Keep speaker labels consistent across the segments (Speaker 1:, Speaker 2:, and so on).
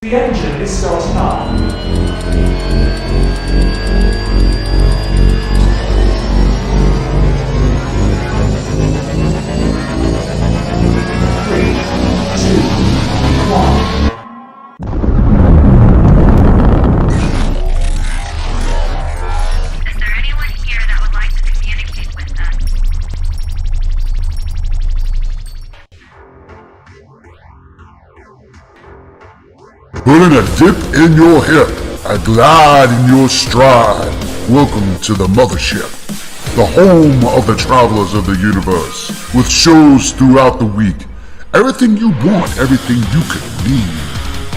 Speaker 1: The engine is starting up. 3, 2, 1.
Speaker 2: Is there anyone here that would like to communicate with us?
Speaker 3: Putting a dip in your hip, a glide in your stride. Welcome to the mothership, the home of the travelers of the universe, with shows throughout the week. Everything you want, everything you could need.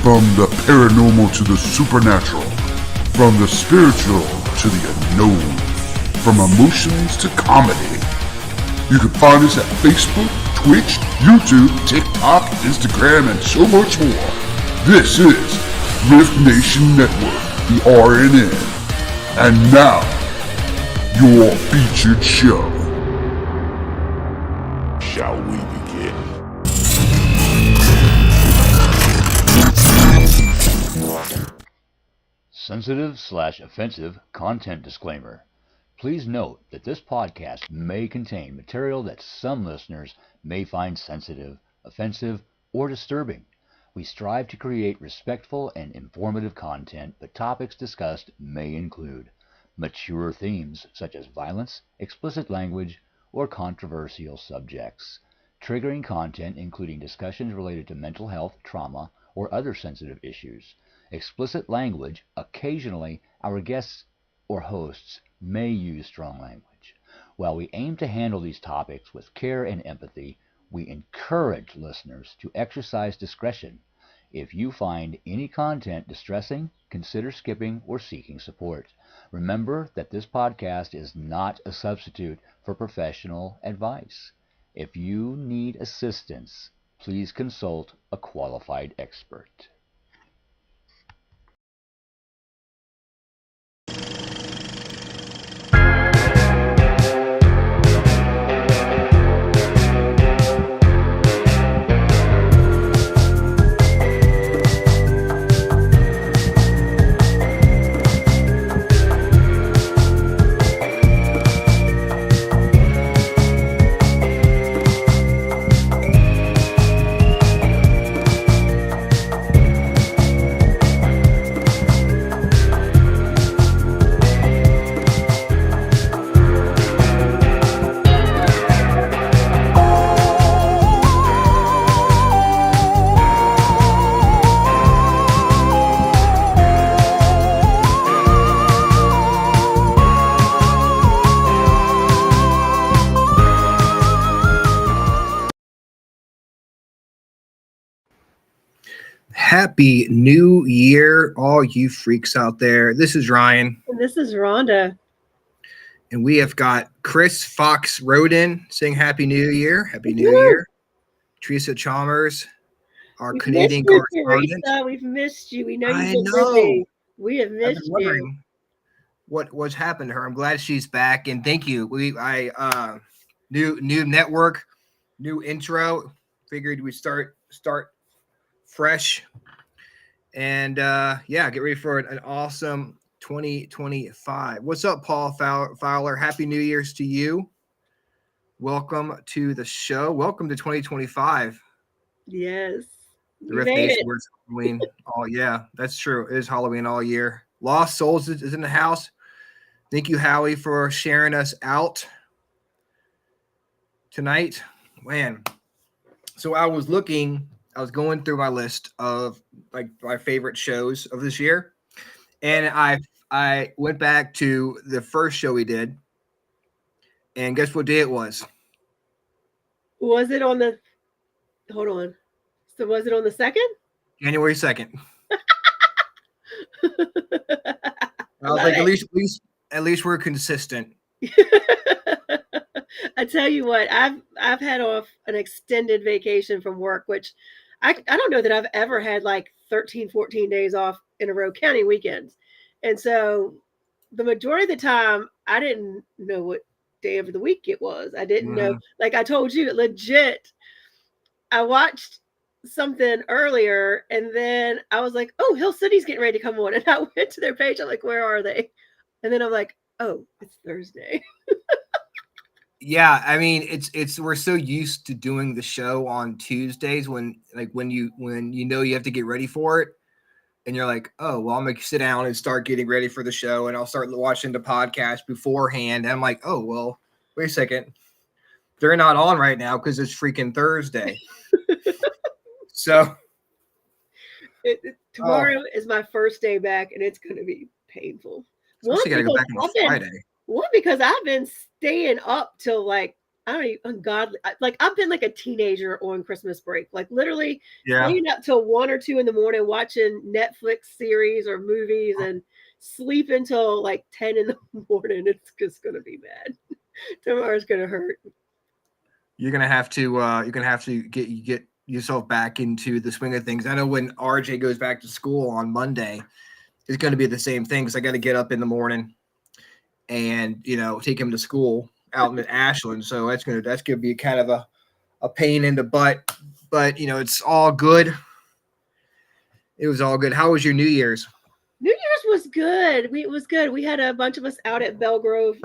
Speaker 3: From the paranormal to the supernatural, from the spiritual to the unknown, from emotions to comedy. You can find us at Facebook, Twitch, YouTube, TikTok, Instagram, and so much more. This is Rift Nation Network, the RNN. And now, your featured show. Shall we begin?
Speaker 4: Sensitive/offensive content disclaimer. Please note that this podcast may contain material that some listeners may find sensitive, offensive, or disturbing. We strive to create respectful and informative content, but topics discussed may include mature themes such as violence, explicit language, or controversial subjects, triggering content including discussions related to mental health, trauma, or other sensitive issues, explicit language. Occasionally, our guests or hosts may use strong language. While we aim to handle these topics with care and empathy, we encourage listeners to exercise discretion. If you find any content distressing, consider skipping or seeking support. Remember that this podcast is not a substitute for professional advice. If you need assistance, please consult a qualified expert.
Speaker 5: Happy New Year, all you freaks out there. This is Ryan.
Speaker 6: And this is Rhonda.
Speaker 5: And we have got Chris Fox Roden saying Happy New Year. Happy New Year. Teresa Chalmers, our Canadian correspondent.
Speaker 6: Teresa. We've missed you. We know
Speaker 5: I
Speaker 6: you've been
Speaker 5: know.
Speaker 6: busy. We have
Speaker 5: I've
Speaker 6: missed
Speaker 5: been wondering what's happened to her. I'm glad she's back, and thank you. New network, new intro. Figured we'd start fresh, and get ready for an awesome 2025. What's up, Paul Fowler? Happy New Year's to you. Welcome to the show. Welcome to 2025.
Speaker 6: Yes.
Speaker 5: The Rift Nation works Halloween. Oh, yeah, that's true. It is Halloween all year. Lost Souls is in the house. Thank you, Howie, for sharing us out tonight. Man, so I was going through my list of like my favorite shows of this year, and I went back to the first show we did, and guess what day it was?
Speaker 6: Was it on the? Hold on. So was it on the 2nd?
Speaker 5: January 2nd. I was like, at least we're consistent.
Speaker 6: I tell you what, I've had off an extended vacation from work, which I don't know that I've ever had like 13, 14 days off in a row, counting weekends. And so the majority of the time, I didn't know what day of the week it was. I didn't know, like I told you, legit, I watched something earlier, and then I was like, "Oh, Hill City's getting ready to come on," and I went to their page. I'm like, "Where are they?" And then I'm like, "Oh, it's Thursday."
Speaker 5: Yeah, I mean, it's we're so used to doing the show on Tuesdays when you know you have to get ready for it, and you're like, oh well, I'm gonna sit down and start getting ready for the show, and I'll start watching the podcast beforehand. And I'm like, oh well, wait a second, they're not on right now because it's freaking Thursday. So
Speaker 6: Tomorrow is my first day back, and it's going to be painful.
Speaker 5: I gotta go back on Friday.
Speaker 6: One, because I've been staying up till like, I don't know, ungodly. Like I've been like a teenager on Christmas break, like literally staying up till 1 or 2 in the morning watching Netflix series or movies and sleep until like 10 in the morning. It's just gonna be bad. Tomorrow's gonna hurt.
Speaker 5: You're gonna have to get yourself back into the swing of things. I know when RJ goes back to school on Monday, it's gonna be the same thing because I got to get up in the morning and take him to school out in Ashland. So that's gonna be kind of a pain in the butt, but it's all good. It was all good. How was your New Year's?
Speaker 6: New Year's was good. It was good. We had a bunch of us out at Belgrove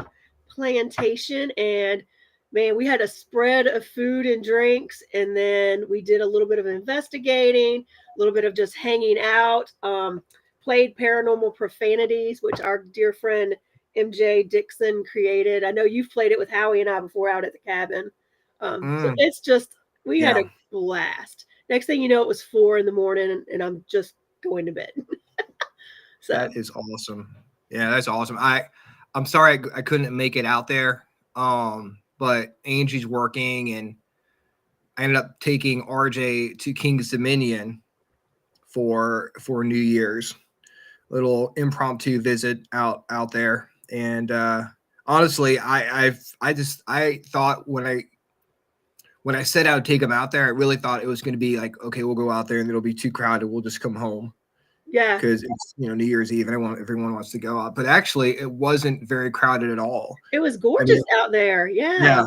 Speaker 6: Plantation, and man, we had a spread of food and drinks, and then we did a little bit of investigating, a little bit of just hanging out. Played Paranormal Profanities, which our dear friend MJ Dixon created. I know you've played it with Howie and I before out at the cabin. So it's just, we had a blast. Next thing you know, it was 4 in the morning and I'm just going to bed. So
Speaker 5: that is awesome. Yeah, that's awesome. I'm sorry I couldn't make it out there. But Angie's working and I ended up taking RJ to King's Dominion for New Year's. Little impromptu visit out there. And honestly, I thought when I set out to take him out there, I really thought it was going to be like, okay, we'll go out there and it'll be too crowded. We'll just come home.
Speaker 6: Yeah,
Speaker 5: because it's New Year's Eve and everyone wants to go out. But actually, it wasn't very crowded at all.
Speaker 6: It was gorgeous out there. Yeah,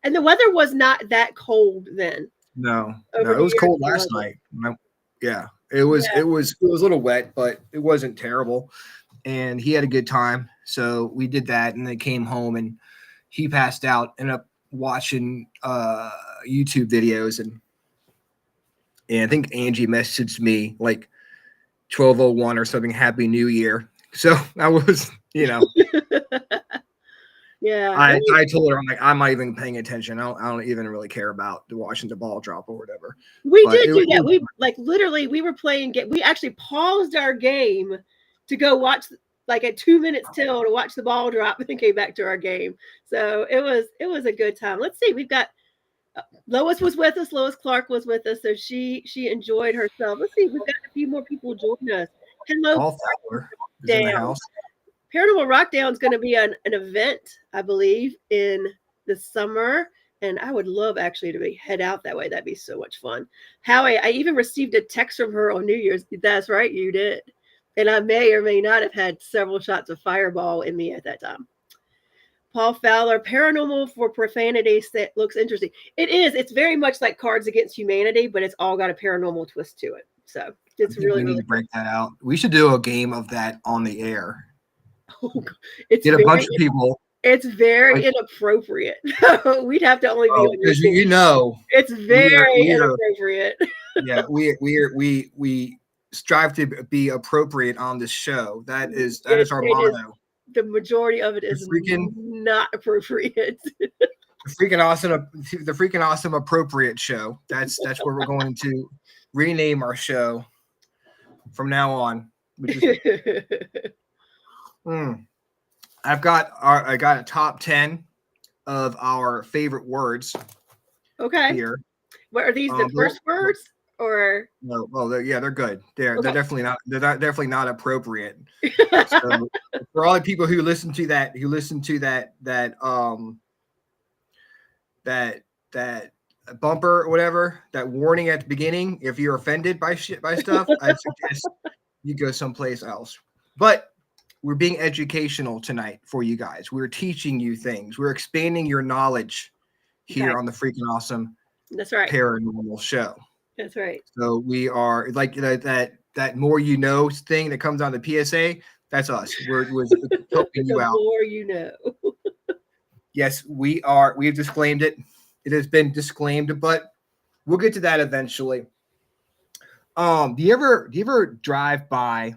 Speaker 6: and the weather was not that cold then.
Speaker 5: No, it was cold last night. Yeah, it was. Yeah. It was a little wet, but it wasn't terrible. And he had a good time. So we did that, and then came home, and he passed out. Ended up watching YouTube videos, and I think Angie messaged me like 12:01 or something. Happy New Year. So I was,
Speaker 6: Yeah.
Speaker 5: I told her, I'm like, I'm not even paying attention. I don't even really care about watching the ball drop or whatever.
Speaker 6: We did do that. We literally we were playing. We actually paused our game to go watch like at 2 minutes till to watch the ball drop and then came back to our game. So it was a good time. Let's see. We've got Lois was with us. Lois Clark was with us. So she enjoyed herself. Let's see. We've got a few more people join us. Hello.
Speaker 5: Paul Fowler is in the house.
Speaker 6: Paranormal Rockdown is going to be an event, I believe, in the summer. And I would love actually to head out that way. That'd be so much fun. Howie, I even received a text from her on New Year's. That's right, you did. And I may or may not have had several shots of Fireball in me at that time. Paul Fowler, Paranormal for Profanity, that looks interesting. It is. It's very much like Cards Against Humanity, but it's all got a paranormal twist to it. So it's really,
Speaker 5: we need to break that out. We should do a game of that on the air.
Speaker 6: It's
Speaker 5: get a bunch of people.
Speaker 6: It's very inappropriate. We'd have to only be
Speaker 5: because
Speaker 6: it's very inappropriate.
Speaker 5: Yeah, we strive to be appropriate on this show. That is our motto.
Speaker 6: The majority of it is not appropriate.
Speaker 5: The freaking awesome appropriate show. That's where we're going to rename our show from now on. I got a top 10 of our favorite words.
Speaker 6: Okay.
Speaker 5: Here.
Speaker 6: What are these? The first words or?
Speaker 5: No. Well, they're good. They're definitely not. They're definitely not appropriate. So, for all the people who listen to that bumper or whatever, that warning at the beginning, if you're offended by stuff, I suggest you go someplace else. But we're being educational tonight for you guys. We're teaching you things. We're expanding your knowledge here on the Freaking Awesome
Speaker 6: That's right.
Speaker 5: Paranormal Show.
Speaker 6: That's right.
Speaker 5: So we are like that more you know thing that comes on the PSA. That's us. We're helping you
Speaker 6: The
Speaker 5: out.
Speaker 6: more you know.
Speaker 5: Yes, we are. We've disclaimed it. It has been disclaimed, but we'll get to that eventually. Do you ever drive by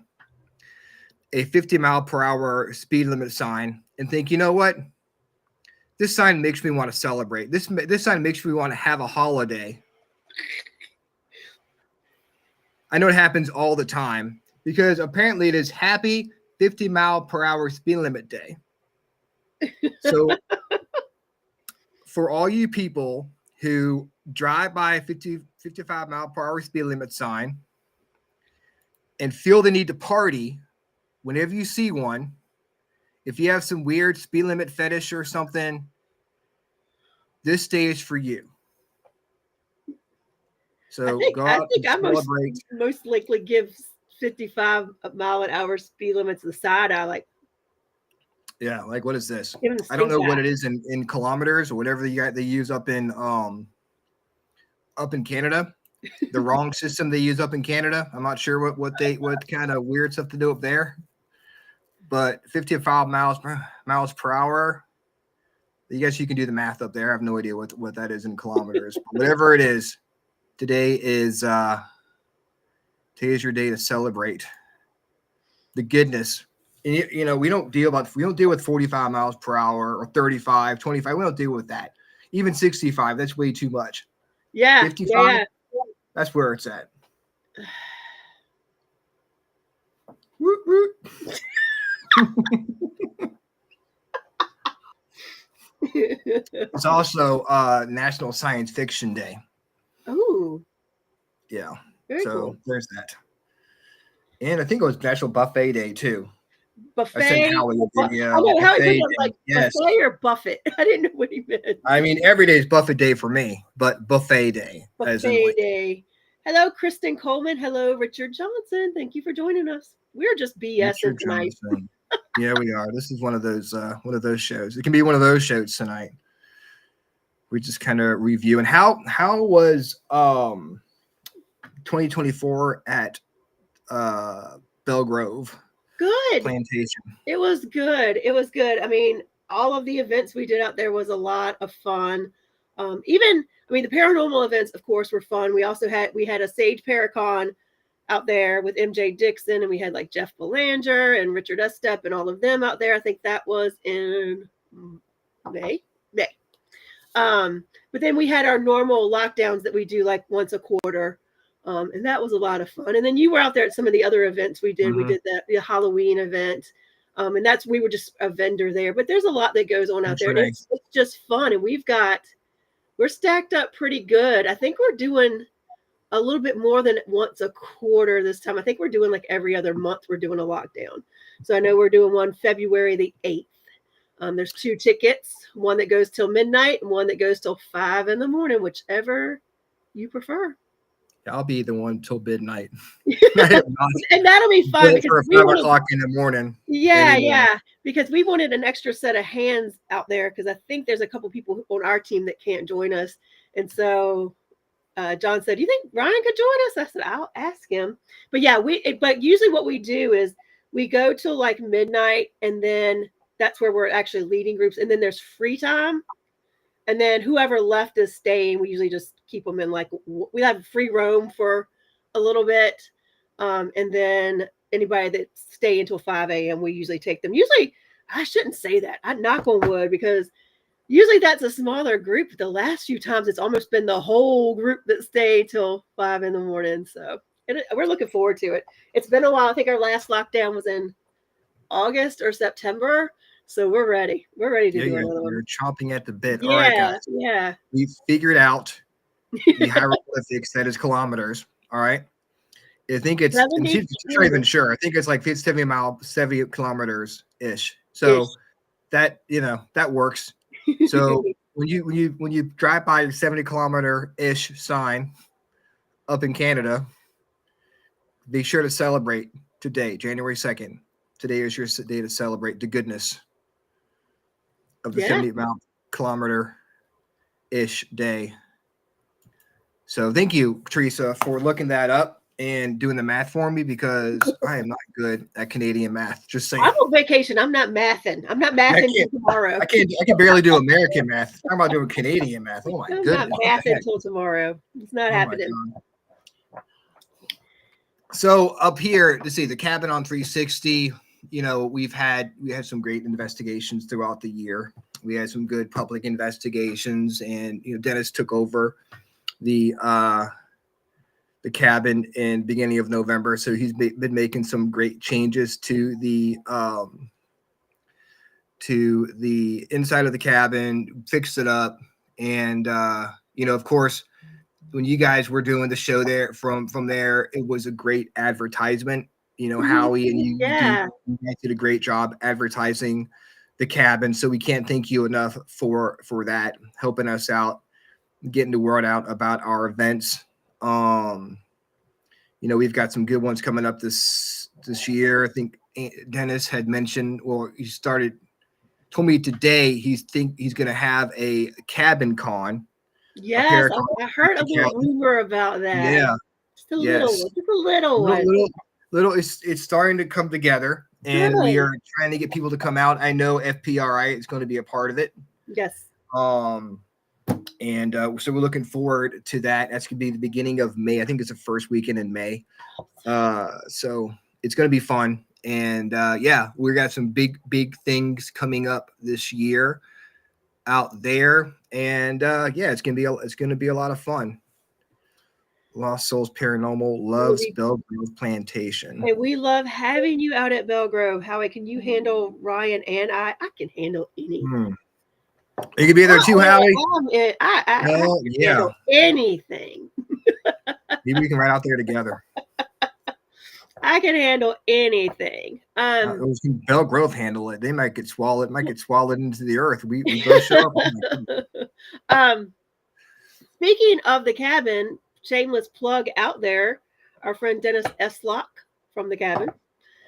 Speaker 5: a 50-mile-per-hour speed limit sign and think, you know what? This sign makes me want to celebrate. This sign makes me want to have a holiday. I know it happens all the time because apparently it is Happy 50-mile-per-hour speed limit day. So for all you people who drive by a 55-mile-per-hour speed limit sign and feel the need to party whenever you see one, if you have some weird speed limit fetish or something, this day is for you. So go
Speaker 6: I
Speaker 5: out
Speaker 6: think
Speaker 5: and
Speaker 6: I
Speaker 5: celebrate.
Speaker 6: most likely give 55-mile-an-hour speed limits the side eye, like
Speaker 5: Yeah, like what is this?
Speaker 6: give them the
Speaker 5: I don't know
Speaker 6: stink
Speaker 5: what
Speaker 6: eye.
Speaker 5: it is in kilometers or whatever they use up in Canada. The wrong system they use up in Canada. I'm not sure what kind of weird stuff to do up there. But 55 miles per hour. I guess you can do the math up there. I have no idea what that is in kilometers. But whatever it is, today is your day to celebrate the goodness. And you know, we don't deal with 45 miles per hour or 35, 25. We don't deal with that. Even 65, that's way too much.
Speaker 6: Yeah,
Speaker 5: 55,
Speaker 6: yeah.
Speaker 5: that's where it's at. Woot, woot. It's also National Science Fiction Day.
Speaker 6: Oh,
Speaker 5: Yeah.
Speaker 6: very
Speaker 5: So
Speaker 6: cool.
Speaker 5: there's that. And I think it was National Buffet Day too. I
Speaker 6: Buffet.
Speaker 5: sent Howie a
Speaker 6: I
Speaker 5: video.
Speaker 6: know Howie
Speaker 5: Buffet
Speaker 6: put it
Speaker 5: Day.
Speaker 6: like
Speaker 5: Yes.
Speaker 6: buffet or buffet. I didn't know what he meant.
Speaker 5: I mean, every day is Buffet Day for me, but Buffet Day. As in
Speaker 6: Buffet
Speaker 5: like,
Speaker 6: day. Hello, Kristen Coleman. Hello, Richard Johnson. Thank you for joining us. We're just BSing
Speaker 5: Richard
Speaker 6: tonight.
Speaker 5: Johnson. Yeah, we are. This is one of those shows. It can be one of those shows tonight. We just kind of review. And how was 2024 at Belgrove
Speaker 6: Good.
Speaker 5: Plantation?
Speaker 6: It was good. It was good. I mean, all of the events we did out there was a lot of fun. The paranormal events, of course, were fun. We had a Sage Paracon out there with MJ Dixon, and we had like Jeff Belanger and Richard Estep and all of them out there. I think that was in May. But then we had our normal lockdowns that we do like once a quarter. And that was a lot of fun. And then you were out there at some of the other events we did. We did the Halloween event. And we were just a vendor there. But there's a lot that goes on out there. And it's just fun. And we're stacked up pretty good. I think we're doing a little bit more than once a quarter this time. I think we're doing like every other month we're doing a lockdown. So I know we're doing one February the 8th. There's 2 tickets, one that goes till midnight and one that goes till 5 in the morning, whichever you prefer.
Speaker 5: I'll be the one till midnight.
Speaker 6: And that'll be fun
Speaker 5: because 5 o'clock in the morning.
Speaker 6: Yeah, because we wanted an extra set of hands out there because I think there's a couple people on our team that can't join us. And so John said, "Do you think Ryan could join us?" I said, "I'll ask him." But yeah, but usually what we do is we go till like midnight, and then that's where we're actually leading groups, and then there's free time. And then whoever left is staying. We usually just keep them in we have free roam for a little bit. And then anybody that stay until 5 a.m., we usually take them. Usually, I shouldn't say that. I knock on wood because usually that's a smaller group. The last few times it's almost been the whole group that stayed till 5 in the morning. So we're looking forward to it. It's been a while. I think our last lockdown was in August or September. So we're ready. We're ready to do another one.
Speaker 5: You're chomping at the bit.
Speaker 6: Yeah,
Speaker 5: all right, guys.
Speaker 6: yeah.
Speaker 5: We figured out the hieroglyphics that is kilometers. All right. I think it's not even sure. I think it's like 70 kilometers ish. So that that works. So when you drive by your 70-kilometer ish sign up in Canada, be sure to celebrate today, January 2nd. Today is your day to celebrate the goodness of the 70 kilometer ish day. So thank you, Teresa, for looking that up and doing the math for me because I am not good at Canadian math. Just saying.
Speaker 6: I'm on vacation. I'm not mathing. I'm not mathing till tomorrow.
Speaker 5: I can barely do American math. I'm about doing Canadian math. Oh my
Speaker 6: I'm
Speaker 5: goodness.
Speaker 6: not mathing till tomorrow. It's not
Speaker 5: Oh my
Speaker 6: happening.
Speaker 5: God. So up here, let's see the cabin on 360. You know, we had some great investigations throughout the year. We had some good public investigations, and Dennis took over the cabin in beginning of November. So he's been making some great changes to the inside of the cabin, fixed it up, and of course, when you guys were doing the show there from there, it was a great advertisement. Howie and you guys did a great job advertising the cabin. So we can't thank you enough for that, helping us out, getting the word out about our events. We've got some good ones coming up this year. I think Dennis had mentioned, or he told me today he's going to have a cabin con.
Speaker 6: Yes, I heard a little rumor about that.
Speaker 5: Yeah,
Speaker 6: just a little one.
Speaker 5: Little. It's starting to come together, and we are trying to get people to come out. I know FPRI is going to be a part of it.
Speaker 6: Yes.
Speaker 5: So we're looking forward to that. That's going to be the beginning of May. I think it's the first weekend in May. So it's going to be fun. And we got some big things coming up this year out there. And it's going to be a lot of fun. Lost Souls Paranormal loves Belgrove Plantation.
Speaker 6: And we love having you out at Belgrove. Howie, can you handle Ryan and I? I can handle anything.
Speaker 5: You can be there too, Howie.
Speaker 6: I can handle anything.
Speaker 5: Maybe we can ride out there together.
Speaker 6: I can handle anything.
Speaker 5: Belgrove handle it. They might get swallowed. Might get swallowed into the earth. We both show up.
Speaker 6: Speaking of the cabin, shameless plug out there. Our friend Dennis Eslock from the cabin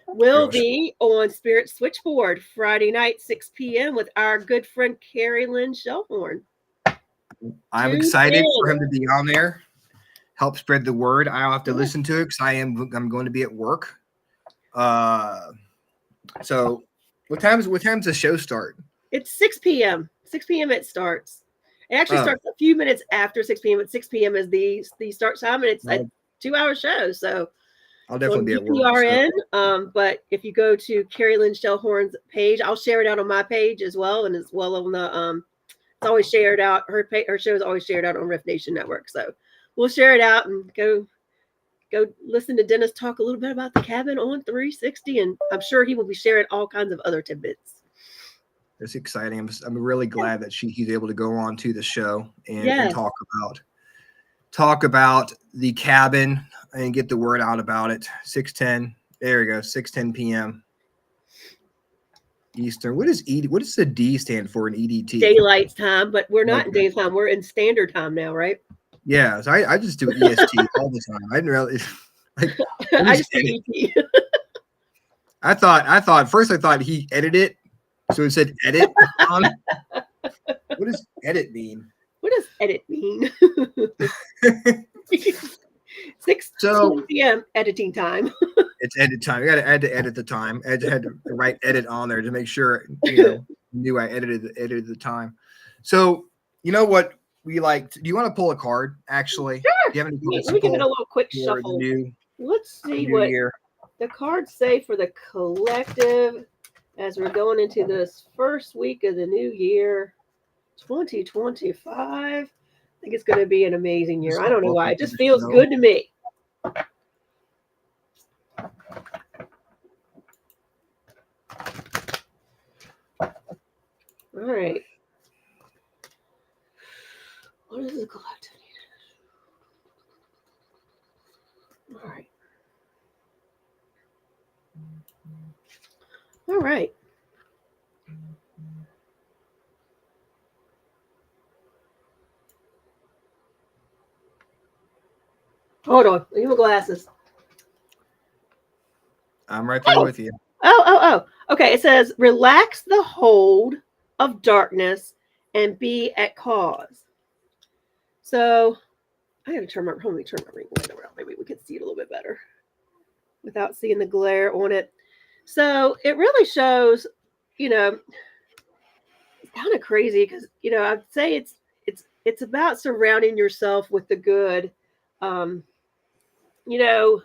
Speaker 6: will be on Spirit Switchboard Friday night, 6 p.m. with our good friend Carrie Lynn Shellhorn.
Speaker 5: I'm excited for him to be on there. Help spread the word. I'll have to listen to it because I'm going to be at work. So what time's the show start?
Speaker 6: It's 6 p.m. 6 p.m. it starts. It actually starts a few minutes after 6 p.m. At 6 p.m. is the start time, and it's a 2-hour show. So
Speaker 5: I'll definitely be at work.
Speaker 6: RNN, but if you go to Carrie Lynn Shellhorn's page, I'll share it out on my page as well, and as well on the it's always shared out. Her show is always shared out on Riff Nation Network. So we'll share it out and go listen to Dennis talk a little bit about the cabin on 360, and I'm sure he will be sharing all kinds of other tidbits.
Speaker 5: It's exciting. I'm really glad that he's able to go on to the show and talk about the cabin and get the word out about it. 6:10. There we go. 6:10 p.m. Eastern. What does the D stand for in EDT?
Speaker 6: Daylight time, but we're not in daytime. We're in standard time now, right?
Speaker 5: Yeah. So I just do EST all the time. I didn't really
Speaker 6: I just do ET.
Speaker 5: I thought first he edited it. So it said edit on. What does edit mean?
Speaker 6: What does edit mean? 6 p.m. editing time.
Speaker 5: It's edit time. I had to edit the time. I had to write edit on there to make sure knew I edited the time. So you know what we like? Do you want to pull a card? Actually,
Speaker 6: sure.
Speaker 5: Do you have any
Speaker 6: Let me give it a little quick shuffle. Let's see what the cards say for the collective. As we're going into this first week of the new year, 2025, I think it's going to be an amazing year. I don't know why. It just feels good to me. All right. What is the collective? All right. All right. Hold on. Leave my glasses.
Speaker 5: I'm right there with you.
Speaker 6: Oh. Okay. It says, relax the hold of darkness and be at cause. So I gotta let me turn my ring light around. Maybe we can see it a little bit better without seeing the glare on it. So it really shows, you know, it's kind of crazy because, you know, I'd say it's about surrounding yourself with the good. Um, you know,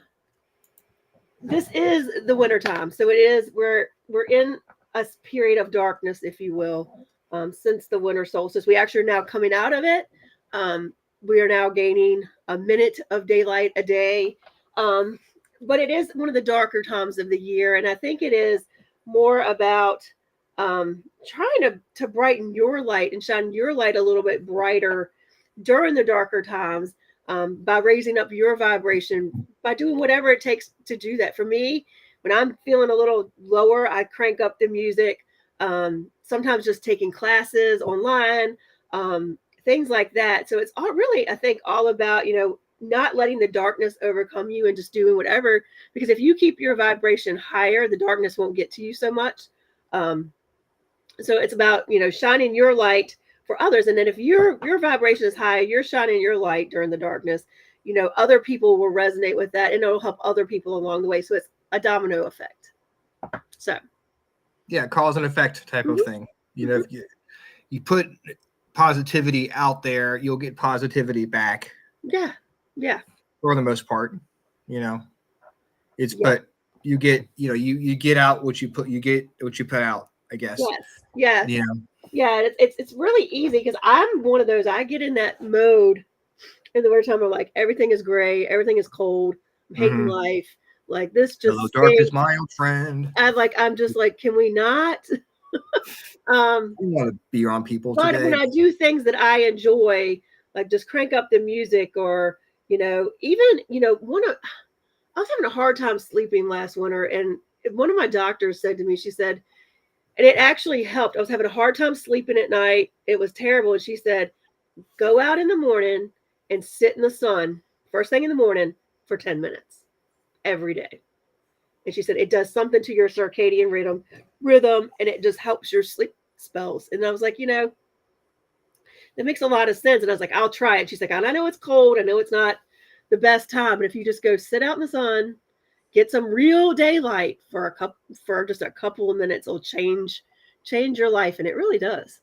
Speaker 6: this is the winter time, so it is we're in a period of darkness, if you will, since the winter solstice. We actually are now coming out of it. We are now gaining a minute of daylight a day, um, but it is one of the darker times of the year, and I think it is more about trying to brighten your light and shine your light a little bit brighter during the darker times, by raising up your vibration, by doing whatever it takes to do that. For me, when I'm feeling a little lower, I crank up the music. Sometimes just taking classes online, things like that. So it's all really, I think, all about, you know, not letting the darkness overcome you and just doing whatever. Because if you keep your vibration higher, the darkness won't get to you so much. So it's about, you know, shining your light for others. And then if your vibration is high, you're shining your light during the darkness, you know, other people will resonate with that and it'll help other people along the way. So it's a domino effect. So
Speaker 5: Yeah, cause and effect type of thing. You know, if you put positivity out there, you'll get positivity back
Speaker 6: yeah.
Speaker 5: for the most part. You know, it's
Speaker 6: Yeah.
Speaker 5: but you get, you know, you get out what you put, you get what you put out, I guess.
Speaker 6: Yes.
Speaker 5: You know,
Speaker 6: Yeah. It's really easy because I'm one of those, I get in that mode in the wintertime. I'm like, everything is gray, everything is cold, I'm hating life. Like this just
Speaker 5: hello, darkness,
Speaker 6: stinks.
Speaker 5: my old friend.
Speaker 6: I'm just like, can we not?
Speaker 5: I want to be around people
Speaker 6: But
Speaker 5: today.
Speaker 6: when I do things that I enjoy, like just crank up the music, or, you know, even, you know, I was having a hard time sleeping last winter, and one of my doctors said to me, she said, and it actually helped. I was having a hard time sleeping at night. It was terrible. And she said, go out in the morning and sit in the sun first thing in the morning for 10 minutes every day. And she said, it does something to your circadian rhythm, and it just helps your sleep spells. And I was like, you know, that makes a lot of sense. And I was like, I'll try it. She's like, and I know it's cold. I know it's not the best time. But if you just go sit out in the sun, get some real daylight for just a couple of minutes, it'll change your life. And it really does.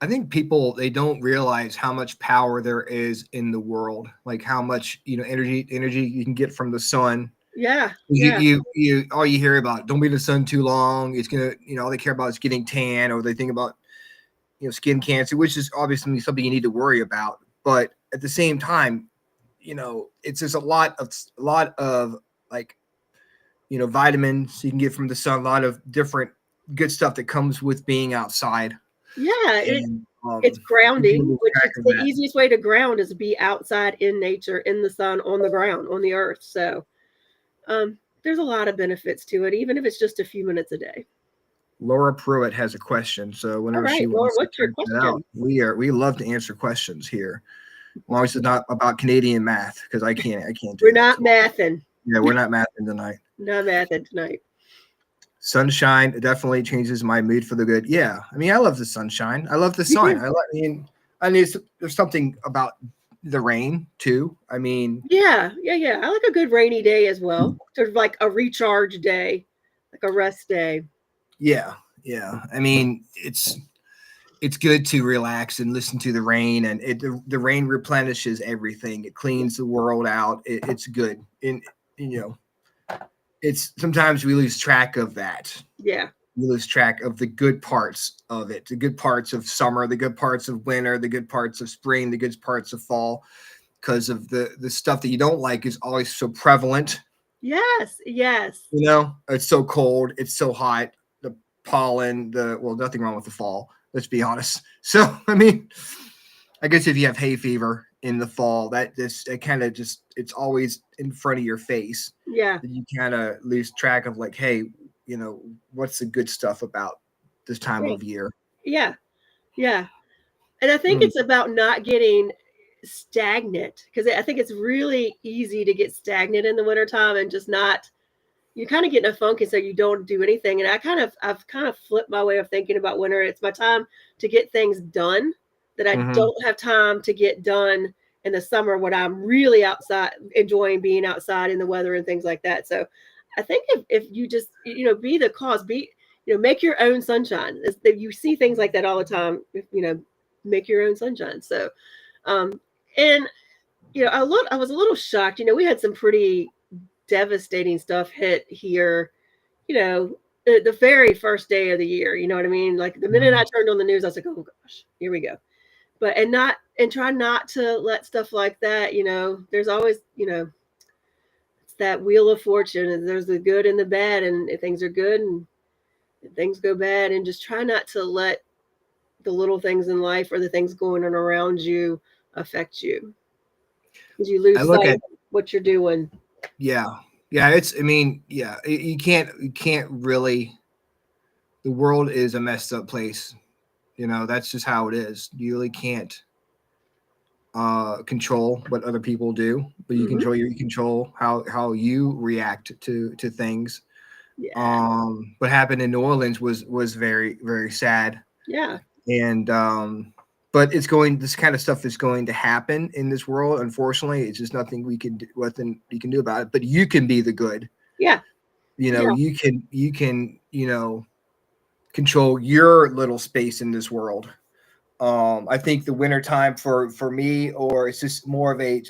Speaker 5: I think people, they don't realize how much power there is in the world, like how much, you know, energy you can get from the sun.
Speaker 6: Yeah.
Speaker 5: You all you hear about, don't be in the sun too long. It's gonna, you know, all they care about is getting tan, or they think about, you know, skin cancer, which is obviously something you need to worry about. But at the same time, you know, it's just a lot of like, you know, vitamins you can get from the sun, a lot of different good stuff that comes with being outside.
Speaker 6: Yeah.
Speaker 5: And,
Speaker 6: it's grounding,
Speaker 5: lose
Speaker 6: which
Speaker 5: track
Speaker 6: is
Speaker 5: of
Speaker 6: the
Speaker 5: that.
Speaker 6: easiest way to ground, is be outside in nature, in the sun, on the ground, on the earth. So there's a lot of benefits to it, even if it's just a few minutes a day.
Speaker 5: Laura Pruitt has a question, so
Speaker 6: All
Speaker 5: whenever she
Speaker 6: right, Laura,
Speaker 5: wants to
Speaker 6: what's your
Speaker 5: type that out,
Speaker 6: question?
Speaker 5: we love to answer questions here. As long as it's not about Canadian math, because I can't do
Speaker 6: We're
Speaker 5: that.
Speaker 6: not mathing.
Speaker 5: Yeah, we're not mathing tonight.
Speaker 6: Not mathing tonight.
Speaker 5: Sunshine definitely changes my mood for the good. Yeah, I mean, I love the sunshine. I love the sun. I mean, there's something about the rain too. I mean,
Speaker 6: Yeah. I like a good rainy day as well. Sort of like a recharge day, like a rest day.
Speaker 5: yeah. I mean, it's good to relax and listen to the rain, and the rain replenishes everything. It cleans the world out. It's good. And, you know, it's sometimes we lose track of that.
Speaker 6: Yeah.
Speaker 5: We lose track of the good parts of it, the good parts of summer, the good parts of winter, the good parts of spring, the good parts of fall, because of the stuff that you don't like is always so prevalent.
Speaker 6: Yes.
Speaker 5: You know, it's so cold, it's so hot, the pollen, nothing wrong with the fall, let's be honest. So, I mean, I guess if you have hay fever in the fall, it kind of just, it's always in front of your face.
Speaker 6: Yeah.
Speaker 5: You kind of lose track of like, hey, you know, what's the good stuff about this time of year?
Speaker 6: Yeah. And I think it's about not getting stagnant, because I think it's really easy to get stagnant in the wintertime and just not, you kind of get in a funk, and so you don't do anything. And I've kind of flipped my way of thinking about winter. It's my time to get things done that I don't have time to get done in the summer when I'm really outside, enjoying being outside in the weather and things like that. So I think if you just, be the cause, make your own sunshine. You see things like that all the time, make your own sunshine. So, and, I was a little shocked, we had some pretty devastating stuff hit here, the very first day of the year, you know what I mean? Like the minute I turned on the news, I was like, oh gosh, here we go. But, and try not to let stuff like that, there's always, it's that wheel of fortune, and there's the good and the bad, and if things are good and things go bad, and just try not to let the little things in life or the things going on around you affect you, because you lose sight of what you're doing.
Speaker 5: Yeah. You can't really, the world is a messed up place. That's just how it is. You really can't control what other people do, but you control how you react to things.
Speaker 6: Yeah.
Speaker 5: What happened in New Orleans was very, very sad.
Speaker 6: Yeah.
Speaker 5: And but this kind of stuff is going to happen in this world. Unfortunately, it's just nothing we can do about it. But you can be the good.
Speaker 6: Yeah.
Speaker 5: You can control your little space in this world. I think the winter time for me, or it's just more of a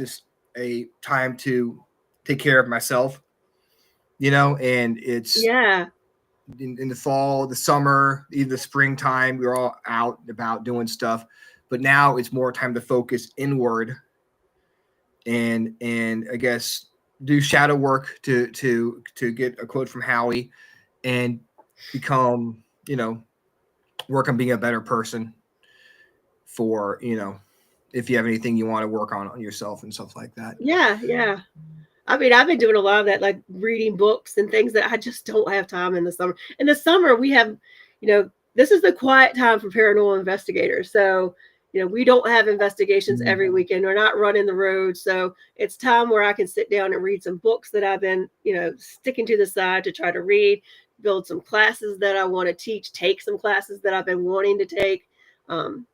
Speaker 5: time to take care of myself, and it's in the fall, the summer, even the springtime, we're all out and about doing stuff. But now it's more time to focus inward and I guess do shadow work to get a quote from Howie and become, work on being a better person for, if you have anything you want to work on yourself and stuff like that.
Speaker 6: Yeah. I mean, I've been doing a lot of that, like reading books and things that I just don't have time in the summer. In the summer, we have, this is the quiet time for paranormal investigators. So, we don't have investigations every weekend. We're not running the road. So it's time where I can sit down and read some books that I've been, sticking to the side to try to read, build some classes that I want to teach, take some classes that I've been wanting to take. And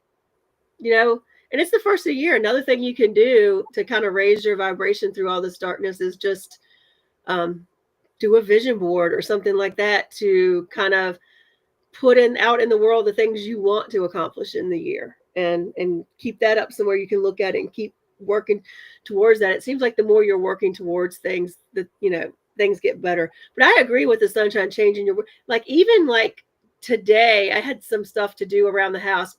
Speaker 6: it's the first of the year. Another thing you can do to kind of raise your vibration through all this darkness is just do a vision board or something like that to kind of put out in the world the things you want to accomplish in the year, and keep that up somewhere you can look at it and keep working towards that. It seems like the more you're working towards things, that things get better. But I agree with the sunshine changing your, like, even like today I had some stuff to do around the house,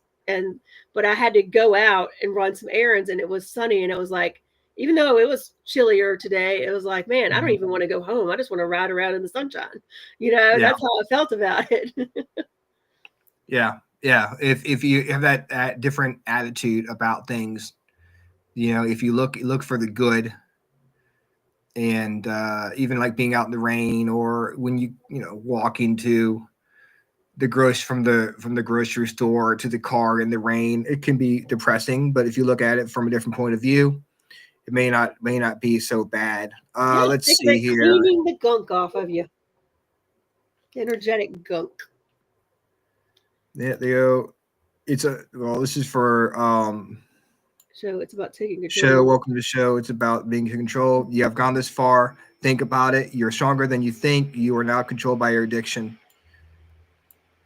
Speaker 6: but I had to go out and run some errands, and it was sunny, and it was like, even though it was chillier today, it was like, man, I don't even want to go home. I just want to ride around in the sunshine. That's how I felt about it.
Speaker 5: Yeah. If you have that different attitude about things, if you look for the good, and even like being out in the rain, or when you walking to from the grocery store to the car in the rain, it can be depressing. But if you look at it from a different point of view, it may not be so bad. Let's see here.
Speaker 6: Cleaning the gunk off of you. Energetic gunk.
Speaker 5: Yeah, this is for
Speaker 6: show. It's about taking control.
Speaker 5: Show, welcome to the show. It's about being in control. You have gone this far. Think about it. You're stronger than you think. You are now controlled by your addiction.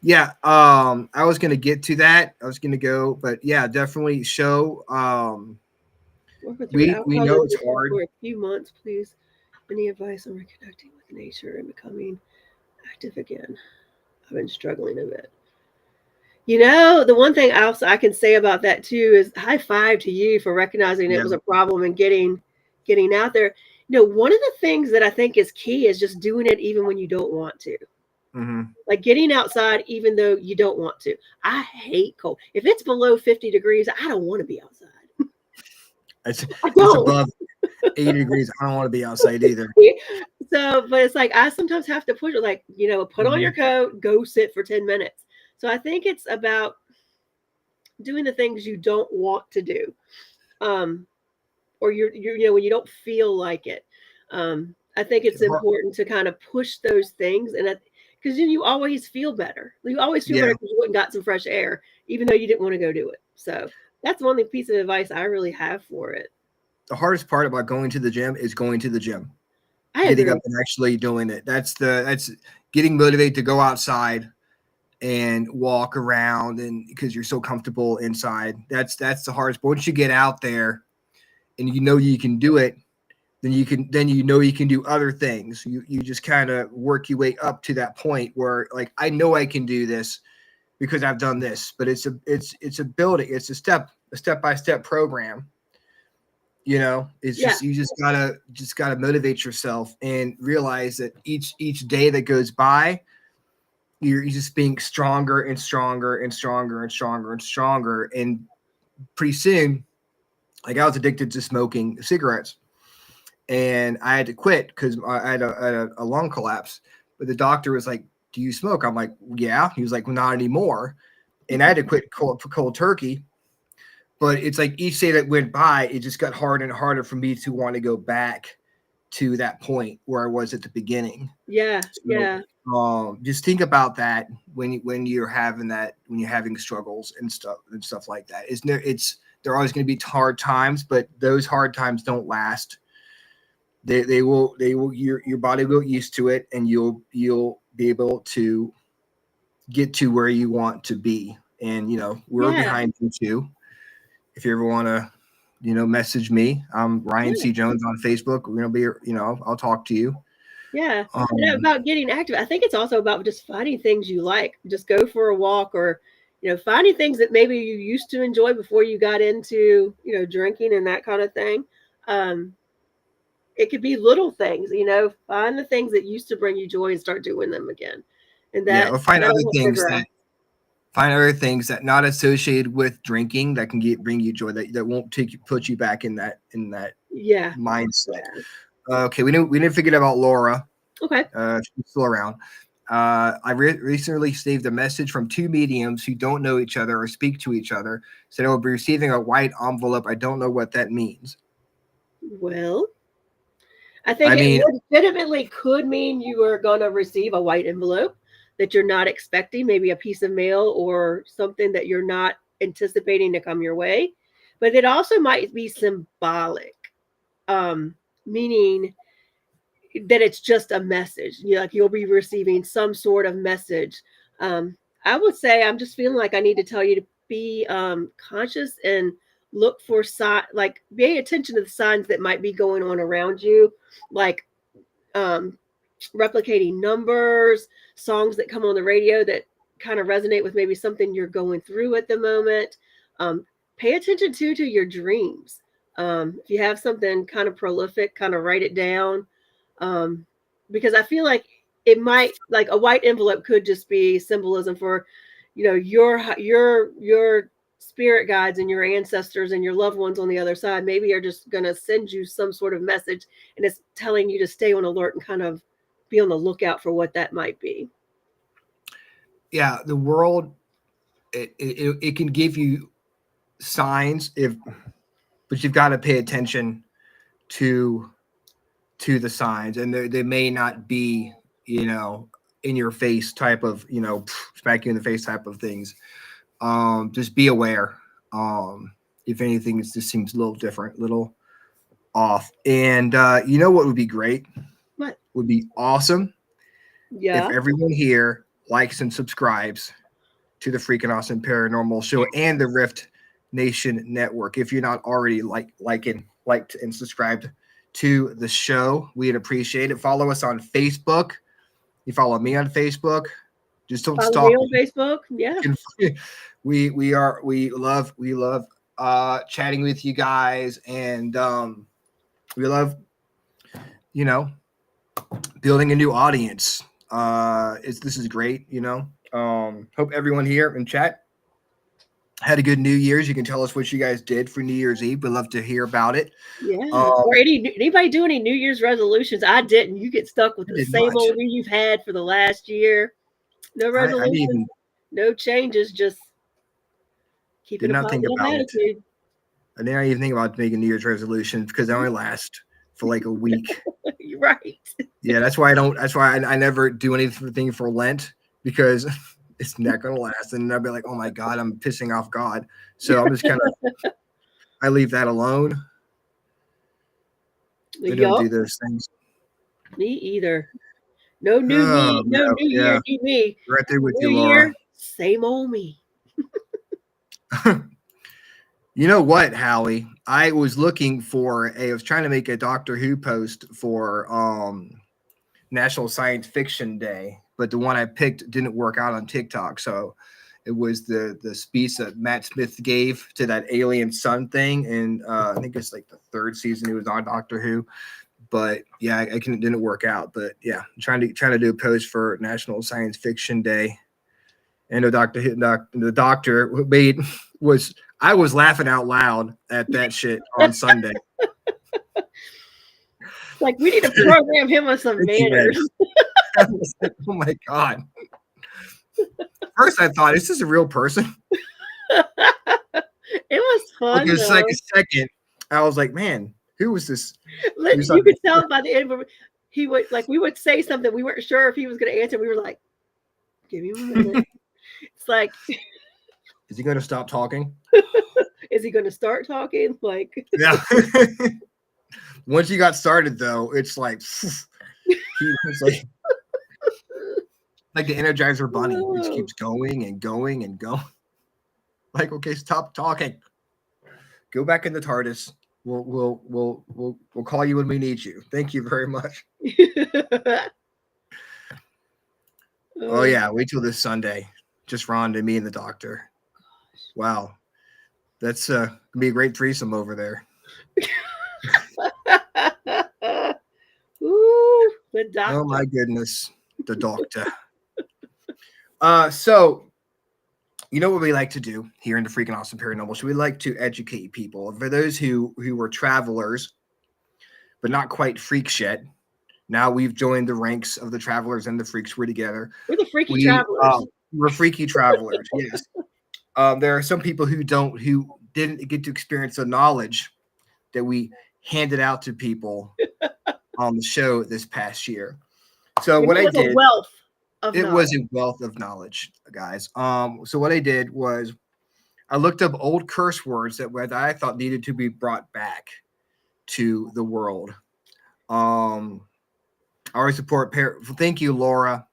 Speaker 5: Yeah, I was gonna get to that. I was gonna go, but yeah, definitely show. We know it's hard.
Speaker 6: For a few months, please. Any advice on reconnecting with nature and becoming active again? I've been struggling a bit. The one thing I can say about that too is high five to you for recognizing it was a problem and getting out there. One of the things that I think is key is just doing it even when you don't want to.
Speaker 5: Mm-hmm.
Speaker 6: Like getting outside even though you don't want to. I hate cold. If it's below 50 degrees, I don't want to be outside.
Speaker 5: It's above 80 degrees. I don't want to be outside either.
Speaker 6: So, but it's like I sometimes have to push it, like, put on your coat, go sit for 10 minutes. So I think it's about doing the things you don't want to do, or you're when you don't feel like it. I think it's important to kind of push those things, and because you always feel better. You always feel better because you went and got some fresh air, even though you didn't want to go do it. So that's one piece of advice I really have for it.
Speaker 5: the hardest part about going to the gym is going to the gym,
Speaker 6: I
Speaker 5: getting
Speaker 6: agree.
Speaker 5: up and actually doing it. That's getting motivated to go outside and walk around, and because you're so comfortable inside. That's the hardest. But once you get out there and you know you can do it, then you know you can do other things. You just kind of work your way up to that point where, like, I know I can do this because I've done this. But it's a building. It's a step by step program. It's
Speaker 6: Yeah.
Speaker 5: just, you just gotta motivate yourself and realize that each day that goes by, you're just being stronger and stronger and stronger and stronger and stronger. And pretty soon, like, I was addicted to smoking cigarettes, and I had to quit because I had a lung collapse. But the doctor was like, "Do you smoke?" I'm like, "Yeah." He was like, "Well, not anymore." And I had to quit cold turkey. But it's like each day that went by, it just got harder and harder for me to want to go back to that point where I was at the beginning.
Speaker 6: Yeah.
Speaker 5: So,
Speaker 6: Yeah.
Speaker 5: just think about that when you're having struggles and stuff like that. There are always going to be hard times, but those hard times don't last. They will your body will get used to it, and you'll be able to get to where you want to be. And we're
Speaker 6: Yeah.
Speaker 5: behind you too. If you ever want to, message me, I'm Ryan
Speaker 6: Yeah.
Speaker 5: C. Jones on Facebook. We're gonna be, I'll talk to you.
Speaker 6: Yeah.
Speaker 5: Um,
Speaker 6: About getting active, I think it's also about just finding things you like. Just go for a walk, or finding things that maybe you used to enjoy before you got into drinking and that kind of thing. Um, it could be little things. Find the things that used to bring you joy and start doing them again, and
Speaker 5: yeah, or
Speaker 6: that'll help figure out.
Speaker 5: find other things that not associated with drinking that can bring you joy, that won't put you back in that
Speaker 6: Yeah.
Speaker 5: mindset.
Speaker 6: Yeah.
Speaker 5: Okay, we didn't forget about Laura.
Speaker 6: Okay.
Speaker 5: She's still around. I recently received a message from two mediums who don't know each other or speak to each other. Said I will be receiving a white envelope. I don't know what that means.
Speaker 6: Well, I think
Speaker 5: I
Speaker 6: it
Speaker 5: mean,
Speaker 6: legitimately could mean you are going to receive a white envelope that you're not expecting, maybe a piece of mail or something that you're not anticipating to come your way. But it also might be symbolic, meaning that it's just a message. Like you'll be receiving some sort of message. I would say I'm just feeling like I need to tell you to be conscious and look for like pay attention to the signs that might be going on around you, like um, replicating numbers, songs that come on the radio that kind of resonate with maybe something you're going through at the moment. Um, Pay attention to your dreams. If you have something kind of prolific, kind of write it down, um, because I feel like it might, like a white envelope could just be symbolism for, your spirit guides and your ancestors and your loved ones on the other side. Maybe are just going to send you some sort of message, and it's telling you to stay on alert and kind of be on the lookout for what that might be.
Speaker 5: yeah, the world, it can give you signs, but you've got to pay attention to the signs, and they may not be, in your face type of, smack you in the face type of things. Just be aware. If anything, it just seems a little different, little off. And you know what would be great?
Speaker 6: What?
Speaker 5: Would be awesome if
Speaker 6: Yeah.
Speaker 5: everyone here likes and subscribes to the Freakin' Awesome Paranormal Show and the Rift Nation Network. If you're not already liked and subscribed to the show, we'd appreciate it. Follow us on Facebook. You follow me on Facebook. Just don't
Speaker 6: Follow
Speaker 5: stalk
Speaker 6: me on
Speaker 5: me.
Speaker 6: Facebook. Yeah.
Speaker 5: We love chatting with you guys, and we love building a new audience. This is great. Hope everyone here in chat had a good New Year's. You can tell us what you guys did for New Year's Eve. We'd love to hear about it.
Speaker 6: Yeah. Or anybody do any New Year's resolutions? I didn't. You get stuck with
Speaker 5: I
Speaker 6: the
Speaker 5: did
Speaker 6: same
Speaker 5: not.
Speaker 6: old New you've had for the last year. No
Speaker 5: I didn't
Speaker 6: resolutions,
Speaker 5: even
Speaker 6: no changes, just keeping
Speaker 5: did
Speaker 6: a
Speaker 5: not think
Speaker 6: positive
Speaker 5: about it.
Speaker 6: attitude.
Speaker 5: I didn't even think about making New Year's resolutions because they only last for like a week.
Speaker 6: You're right.
Speaker 5: Yeah, that's why I don't. That's why I never do anything for Lent, because it's not gonna last, and I'll be like, oh my God, I'm pissing off God. So I'm just kind of I leave that alone. I don't do
Speaker 6: Yup,
Speaker 5: those things.
Speaker 6: me either. No new
Speaker 5: Oh
Speaker 6: me, no
Speaker 5: no,
Speaker 6: new year,
Speaker 5: yeah,
Speaker 6: new me.
Speaker 5: right there with
Speaker 6: New
Speaker 5: you, Laura.
Speaker 6: year, same old me.
Speaker 5: You know what, Howie? I was looking for I was trying to make a Doctor Who post for National Science Fiction Day, but the one I picked didn't work out on TikTok. So it was the speech that Matt Smith gave to that alien sun thing, and I think it's like the third season he was on Doctor Who. But yeah, didn't work out. But yeah, I'm trying to do a post for National Science Fiction Day, and the doctor made was I was laughing out loud at that shit on Sunday.
Speaker 6: Like we need to program him with some manners.
Speaker 5: I was like, oh my god! First, I thought, is this a real person?
Speaker 6: It was
Speaker 5: Like
Speaker 6: fun
Speaker 5: it was like
Speaker 6: though.
Speaker 5: a second, I was like, man, who was this?
Speaker 6: You could tell by the end. He would like we would say something we weren't sure if he was going to answer. We were like, "Give me a minute." It's like,
Speaker 5: Is he going to stop talking?
Speaker 6: is he going to start talking? Like,
Speaker 5: Yeah. Once he got started, though, it's like he was like the Energizer Bunny. It just keeps going and going and going. Like, okay, stop talking. Go back in the TARDIS. We'll call you when we need you. Thank you very much. Oh yeah, wait till this Sunday. Just Rhonda, me, and the doctor. Wow, that's gonna be a great threesome over there.
Speaker 6: Ooh, the doctor.
Speaker 5: Oh my goodness, the doctor. So you know what we like to do here in the Freaking Awesome Paranormal? So we like to educate people. For those who were travelers, but not quite freaks yet. Now we've joined the ranks of the travelers and the freaks. We're together.
Speaker 6: We're the freaky travelers.
Speaker 5: We're freaky travelers. Yes. There are some people who didn't get to experience the knowledge that we handed out to people on the show this past year. So what I did,
Speaker 6: a wealth of
Speaker 5: it
Speaker 6: knowledge.
Speaker 5: was a wealth of knowledge, guys. So what I did was I looked up old curse words that I thought needed to be brought back to the world. I always support thank you, Laura.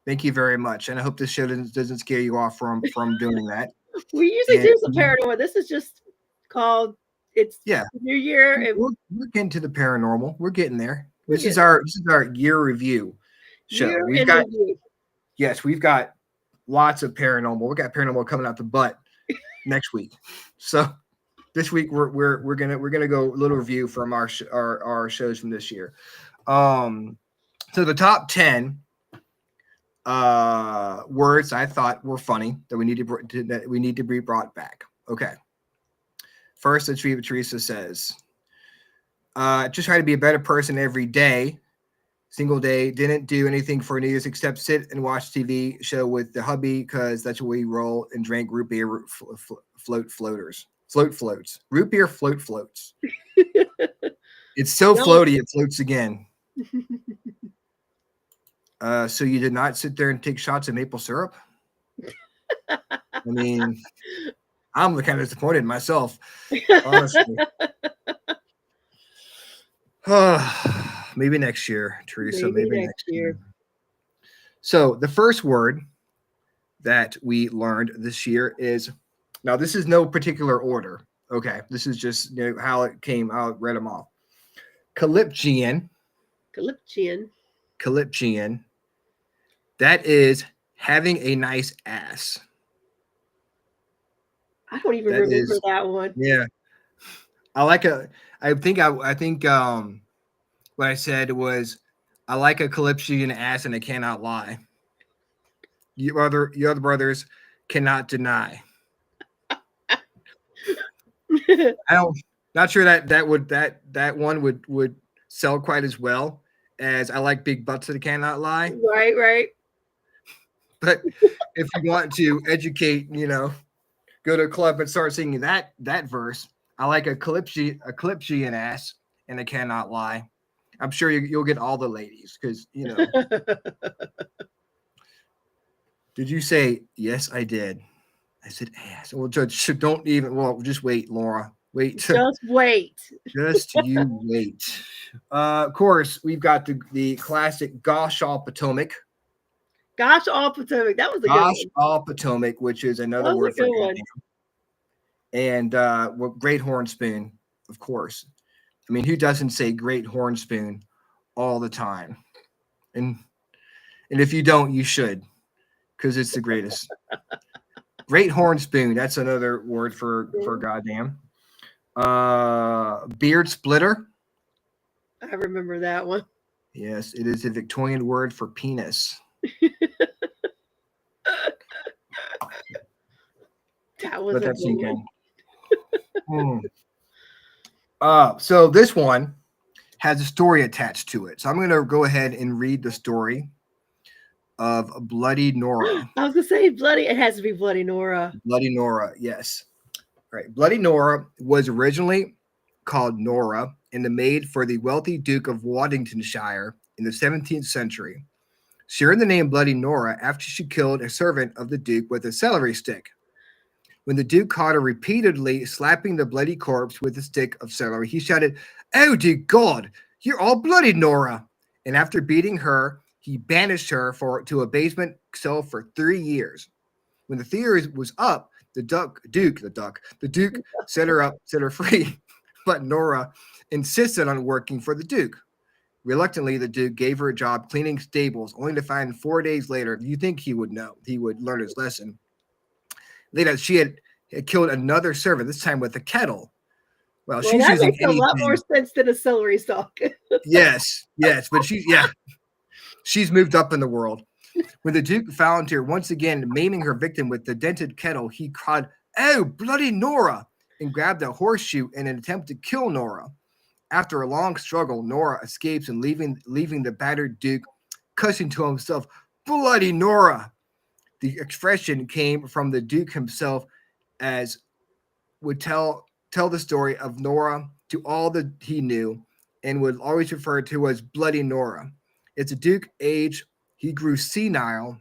Speaker 5: Thank you very much. And I hope this show doesn't scare you off from doing that.
Speaker 6: We usually do some paranormal. This is just called New Year. And
Speaker 5: we're getting to the paranormal. We're getting there. This is our year review show. We've got lots of paranormal. We got paranormal coming out the butt next week. So this week we're gonna go a little review from our shows from this year. So the top 10 words I thought were funny that we need to be brought back. Okay. First, Teresa says, just try to be a better person every day. Single day, didn't do anything for New Year's except sit and watch TV show with the hubby because that's what we roll, and drank root beer floats. Root beer floats. It's so floaty it floats again. So you did not sit there and take shots of maple syrup? I mean, I'm kind of disappointed myself, honestly. Maybe next year, Teresa. Maybe next year. So the first word that we learned this year is, now this is no particular order. Okay, this is just how it came. I'll read them off. Calyptian. That is having a nice ass.
Speaker 6: I don't even remember that one.
Speaker 5: Yeah. I think what I said was, I like a Calyptian ass and I cannot lie. Your other brothers cannot deny. Not sure that one would sell quite as well as I like big butts that cannot lie.
Speaker 6: Right.
Speaker 5: But if you want to educate, go to a club and start singing that verse. I like a Calyptian ass and I cannot lie. I'm sure you'll get all the ladies because Did you say yes? I did. I said ass. Well, Judge, don't even. Well, just wait, Laura. Wait.
Speaker 6: Just wait.
Speaker 5: Just you wait. Of course, we've got the classic Gosh All Potomac.
Speaker 6: Gosh, all Potomac. That was a good
Speaker 5: Gosh
Speaker 6: one.
Speaker 5: All Potomac, which is
Speaker 6: That
Speaker 5: another
Speaker 6: was a
Speaker 5: word for
Speaker 6: good one.
Speaker 5: goddamn. And Great Horn Spoon, of course. I mean, who doesn't say Great Horn Spoon all the time? And if you don't, you should, because it's the greatest. Great Horn Spoon. That's another word for goddamn. Beard splitter.
Speaker 6: I remember that one.
Speaker 5: Yes, it is a Victorian word for penis.
Speaker 6: That was
Speaker 5: Let
Speaker 6: a
Speaker 5: that
Speaker 6: good
Speaker 5: sink
Speaker 6: one.
Speaker 5: in. So this one has a story attached to it. So I'm going to go ahead and read the story of Bloody Nora.
Speaker 6: I was gonna say bloody. It has to be Bloody Nora.
Speaker 5: Bloody Nora, yes. All right. Bloody Nora was originally called Nora and the maid for the wealthy Duke of Waddingtonshire in the 17th century. She earned the name Bloody Nora after she killed a servant of the Duke with a celery stick. When the Duke caught her repeatedly slapping the bloody corpse with a stick of celery, he shouted, "Oh, dear God, you're all bloody, Nora!" And after beating her, he banished her to a basement cell for 3 years. When the theory was up, the Duke set her free, but Nora insisted on working for the Duke. Reluctantly, the Duke gave her a job cleaning stables, only to find 4 days later, you think he would know, he would learn his lesson, later she had killed another servant, this time with a kettle. Well, she's
Speaker 6: that
Speaker 5: using
Speaker 6: makes a lot more
Speaker 5: anything.
Speaker 6: sense than a celery stalk.
Speaker 5: Yes, but she's moved up in the world. When the Duke found her once again maiming her victim with the dented kettle, he cried, "Oh, bloody Nora!" and grabbed a horseshoe in an attempt to kill Nora. After a long struggle, Nora escapes and leaving the battered Duke, cussing to himself, "Bloody Nora!" The expression came from the Duke himself, as would tell the story of Nora to all that he knew, and would always refer to as Bloody Nora. As the Duke aged, he grew senile,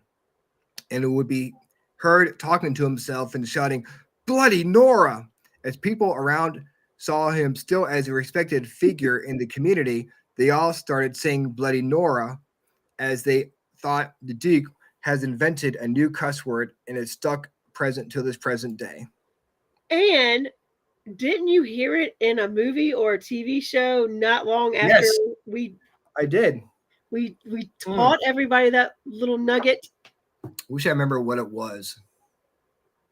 Speaker 5: and it would be heard talking to himself and shouting, "Bloody Nora!" As people around saw him still as a respected figure in the community, they all started saying Bloody Nora, as they thought the Duke has invented a new cuss word and it's stuck present to this present day.
Speaker 6: And didn't you hear it in a movie or a TV show not long after
Speaker 5: Yes.
Speaker 6: we
Speaker 5: I did.
Speaker 6: taught everybody that little nugget?
Speaker 5: Wish I remember what it was.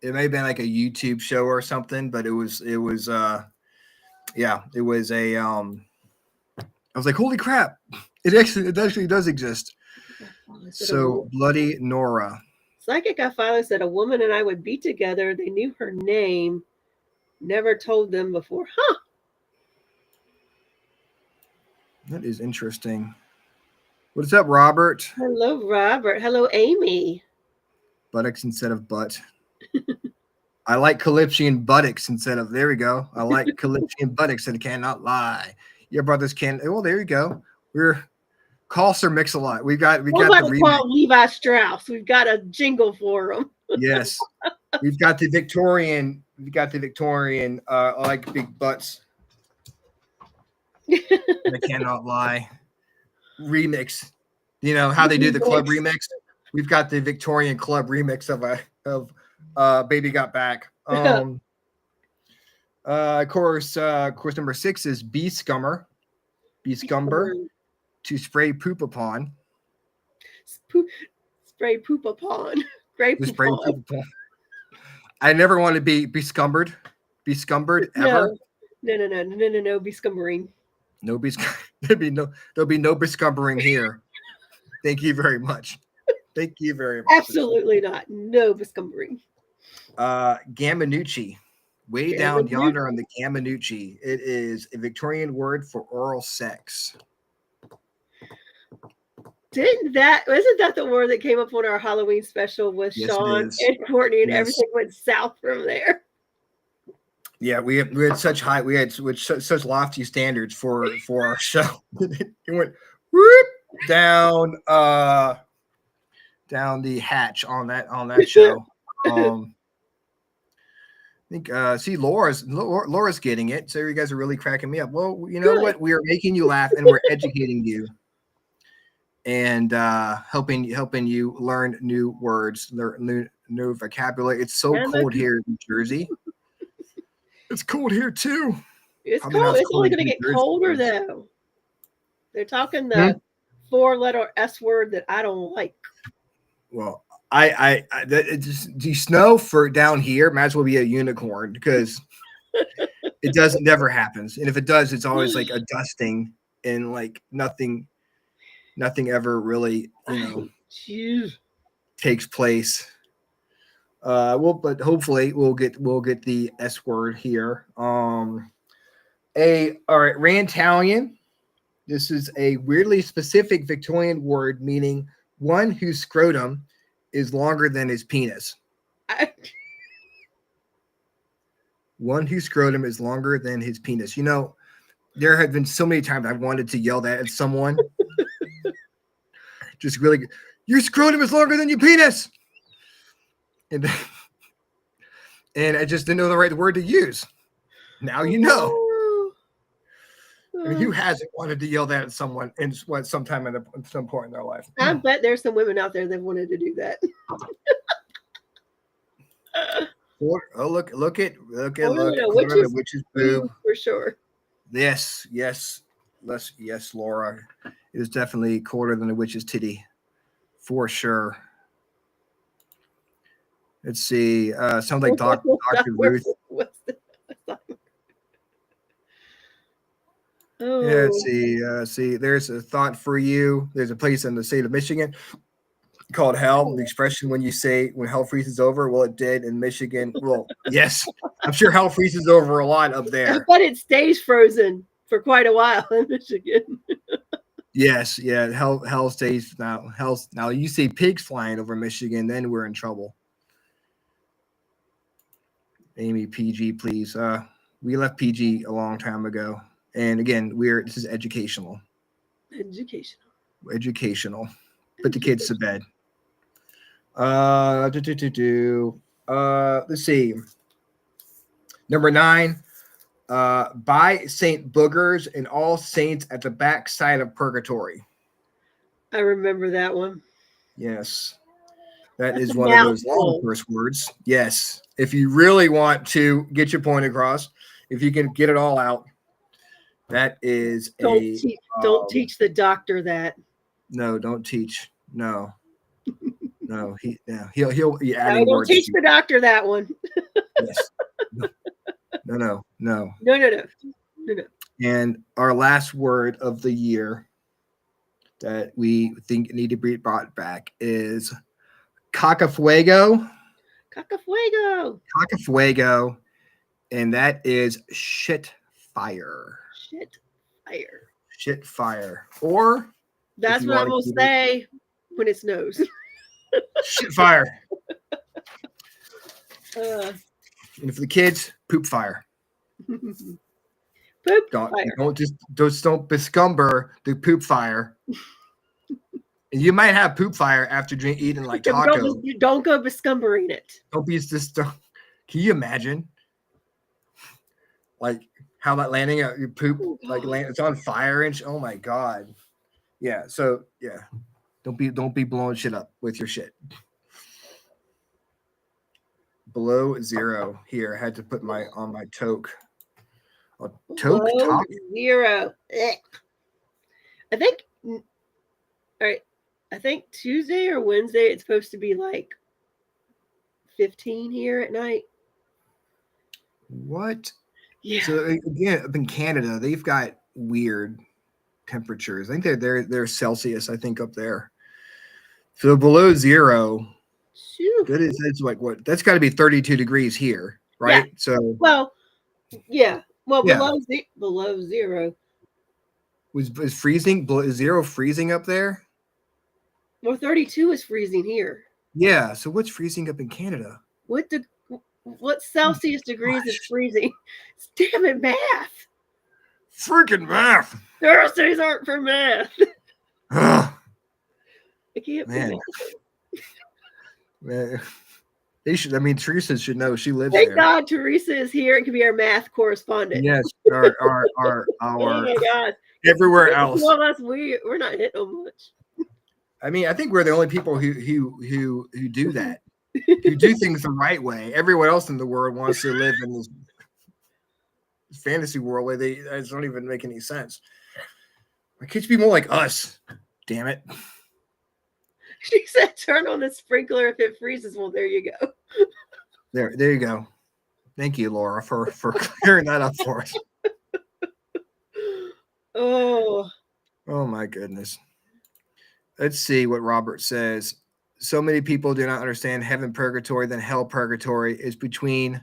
Speaker 5: It may have been like a YouTube show or something, but it was a I was like, holy crap. It actually does exist. So Bloody Nora.
Speaker 6: Psychic I finally said a woman and I would be together. They knew her name. Never told them before. Huh.
Speaker 5: That is interesting. What's up, Robert?
Speaker 6: Hello, Robert. Hello, Amy.
Speaker 5: Buttocks instead of butt. I like Calypsian buttocks instead of, there we go. I like Calypsian buttocks and cannot lie. Your brothers can. Oh, there you go. We're call Sir Mix-a-Lot. We got the
Speaker 6: call Levi Strauss. We've got a jingle for him.
Speaker 5: Yes. We've got the Victorian. Like big butts. I cannot lie. Remix. You know how they do the club remix? We've got the Victorian club remix of Baby Got Back. Of course, number 6 is bee scummer. Bee scumber, to spray poop upon.
Speaker 6: Spray poop upon. Poop upon.
Speaker 5: I never want to be scumbered. Be scumbered ever.
Speaker 6: No. Be scumbering.
Speaker 5: No there'll be no bescumbering here. Thank you very much. Thank you very much.
Speaker 6: Absolutely not. No bescumbering.
Speaker 5: Gamanucci. Way down yonder on the Gamanucci. It is a Victorian word for oral sex.
Speaker 6: Wasn't that the word that came up on our Halloween special with Sean and Courtney, and everything went south from there?
Speaker 5: Yeah, we had such such lofty standards for our show. It went whoop down the hatch on that show. think see Laura's getting it. So you guys are really cracking me up. Well, you know
Speaker 6: Good.
Speaker 5: what? We are making you laugh and we're educating you and helping you learn new words, learn new vocabulary. It's so
Speaker 6: And
Speaker 5: cold here in Jersey. It's cold here too.
Speaker 6: it's
Speaker 5: Probably not
Speaker 6: cold.
Speaker 5: as
Speaker 6: It's only
Speaker 5: as
Speaker 6: going to
Speaker 5: New
Speaker 6: get
Speaker 5: Jersey
Speaker 6: colder
Speaker 5: is.
Speaker 6: though. They're talking the 4-letter S word that I don't like.
Speaker 5: Well, it just the snow for down here might as well be a unicorn because it doesn't never happens, and if it does, it's always like a dusting and like nothing ever really
Speaker 6: Jeez.
Speaker 5: takes place. Well, but hopefully we'll get the S word here. All right, Rantalian. This is a weirdly specific Victorian word meaning one whose scrotum is longer than his penis. One whose scrotum is longer than his penis. You know, there have been so many times I've wanted to yell that at someone. Just really, your scrotum is longer than your penis. And I just didn't know the right word to use. Now you know. I mean, who hasn't wanted to yell that at someone in sometime at some point in their life?
Speaker 6: I bet there's some women out there that wanted to do that.
Speaker 5: Oh, look at
Speaker 6: the
Speaker 5: witch's boob.
Speaker 6: For sure.
Speaker 5: Yes, Laura. It is definitely quarter than a witch's titty, for sure. Let's see. Sounds like Dr. Ruth.
Speaker 6: Oh.
Speaker 5: Yeah, let's see. There's a thought for you. There's a place in the state of Michigan called hell. The expression when you say when hell freezes over, well, it did in Michigan. Well, yes, I'm sure hell freezes over a lot up there.
Speaker 6: But it stays frozen for quite a while in Michigan.
Speaker 5: Yes, yeah. Hell stays now. Now you see pigs flying over Michigan, then we're in trouble. Amy, PG, please. We left PG a long time ago. And again, this is educational. Educational. Put the kids to bed. Let's see. Number 9. By Saint Boogers and all saints at the backside of purgatory.
Speaker 6: I remember that one.
Speaker 5: Yes. That's is one of those long curse words. Yes. If you really want to get your point across, if you can get it all out. That is
Speaker 6: don't teach the doctor that.
Speaker 5: No, don't teach. No, he'll be adding
Speaker 6: don't
Speaker 5: words.
Speaker 6: Teach the doctor that one.
Speaker 5: Yes. No. And our last word of the year that we think need to be brought back is cacafuego. Cacafuego, and that is shit fire. Shit fire. Or
Speaker 6: that's what I'm gonna say when it snows.
Speaker 5: Shit fire. And for the kids, poop fire. Don't bescumber the poop fire. And you might have poop fire after eating like taco.
Speaker 6: Don't go bescumbering it.
Speaker 5: Don't be just. Can you imagine? Like how that landing your poop it's on fire and oh my god. Yeah. So yeah, don't be blowing shit up with your shit. Below zero here. I had to put on my toque. Toque top
Speaker 6: 0. I think. All right. I think Tuesday or Wednesday it's supposed to be like 15 here at night.
Speaker 5: What?
Speaker 6: Yeah.
Speaker 5: So again, up in Canada, they've got weird temperatures. I think they're Celsius. I think up there. So below zero.
Speaker 6: Shoot.
Speaker 5: That is like what? That's got to be 32 degrees here, right?
Speaker 6: Yeah.
Speaker 5: So
Speaker 6: yeah. Well,
Speaker 5: yeah.
Speaker 6: below zero.
Speaker 5: Was freezing? Is zero freezing up there?
Speaker 6: Well, 32 is freezing here.
Speaker 5: Yeah. So what's freezing up in Canada?
Speaker 6: What Celsius degrees is freezing? Damn it, math.
Speaker 5: Freaking math.
Speaker 6: Thursdays aren't for math. I can't.
Speaker 5: Man. They should. I mean, Teresa should know. She lives
Speaker 6: Thank
Speaker 5: there.
Speaker 6: God Teresa is here and can be our math correspondent.
Speaker 5: Yes.
Speaker 6: Oh my God.
Speaker 5: Everywhere
Speaker 6: The
Speaker 5: else.
Speaker 6: two of us, we're not hitting them much.
Speaker 5: I mean, I think we're the only people who do that, who do things the right way. Everyone else in the world wants to live in this fantasy world where they don't even make any sense. Why can't you be more like us? Damn it.
Speaker 6: She said, turn on the sprinkler if it freezes. Well, there you go.
Speaker 5: There you go. Thank you, Laura, for clearing that up for us.
Speaker 6: Oh
Speaker 5: my goodness. Let's see what Robert says. So many people do not understand heaven purgatory, then hell purgatory is between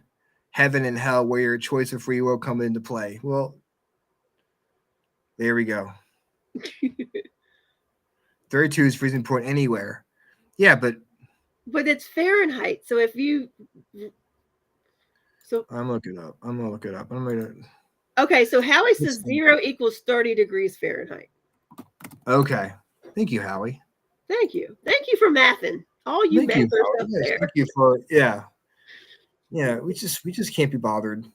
Speaker 5: heaven and hell where your choice of free will come into play. Well, there we go. 32 is freezing point anywhere. Yeah, but
Speaker 6: it's Fahrenheit. So if you
Speaker 5: I'm looking it up. I'm gonna look it up.
Speaker 6: Okay, so Howie says 0 equals 30 degrees Fahrenheit.
Speaker 5: Okay. Thank you, Howie.
Speaker 6: Thank you for mathing. All you mathers up there.
Speaker 5: Thank you for Yeah, we just can't be bothered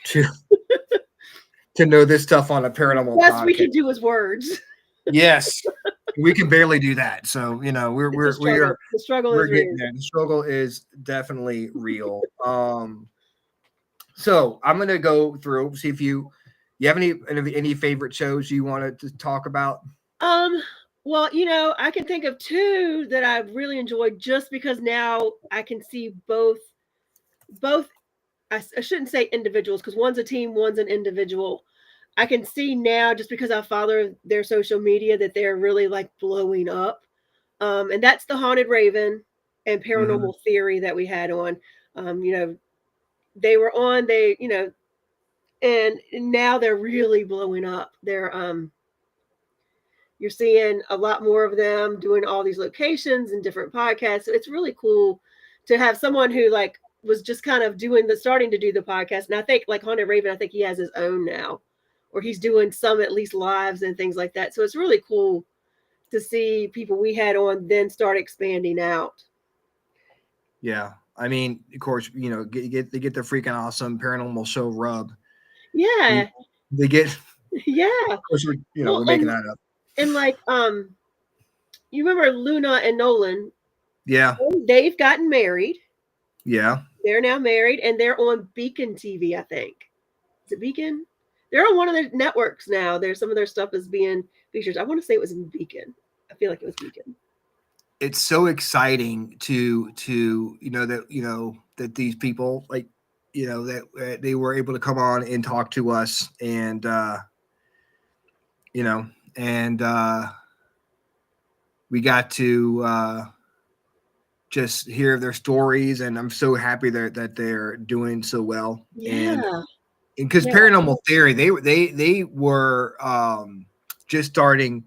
Speaker 5: to know this stuff on a paranormal
Speaker 6: Best
Speaker 5: podcast.
Speaker 6: we can do is words.
Speaker 5: Yes. We can barely do that. So, the struggle is real. The struggle is definitely real. So I'm gonna go through, see if you have any favorite shows you wanted to talk about.
Speaker 6: Well, I can think of two that I really enjoyed just because now I can see both. I shouldn't say individuals because one's a team, one's an individual. I can see now just because I follow their social media that they're really like blowing up. And that's the Haunted Raven and Paranormal Theory that we had on. They were on, and now they're really blowing up. They're you're seeing a lot more of them doing all these locations and different podcasts. So it's really cool to have someone who like was just kind of starting to do the podcast. And I think like Haunted Raven, I think he has his own now, or he's doing some at least lives and things like that. So it's really cool to see people we had on then start expanding out.
Speaker 5: Yeah. I mean, of course, they get the freaking awesome paranormal show rub.
Speaker 6: Yeah.
Speaker 5: They get,
Speaker 6: yeah.
Speaker 5: Of course, we're making that up.
Speaker 6: And like, you remember Luna and Nolan?
Speaker 5: Yeah.
Speaker 6: They've gotten married.
Speaker 5: Yeah.
Speaker 6: They're now married and they're on Beacon TV, I think. Is it Beacon? They're on one of their networks now. Some of their stuff is being featured. I want to say it was in Beacon. I feel like it was Beacon.
Speaker 5: It's so exciting to that these people that they were able to come on and talk to us and we got to just hear their stories, and I'm so happy that they're doing so well.
Speaker 6: Yeah.
Speaker 5: And because Paranormal Theory, they were just starting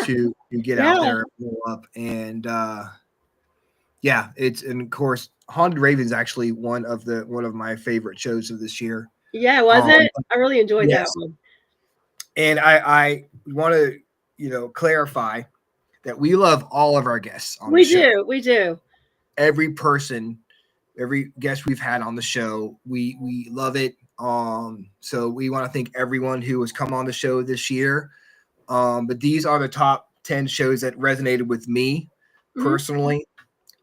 Speaker 5: to get out there and blow up. And and of course Haunted Raven is actually one of my favorite shows of this year.
Speaker 6: Yeah, was it? I really enjoyed that one.
Speaker 5: And I want to clarify that we love all of our guests on the show.
Speaker 6: We do.
Speaker 5: Every person, every guest we've had on the show, we love it. So we want to thank everyone who has come on the show this year. But these are the top 10 shows that resonated with me personally.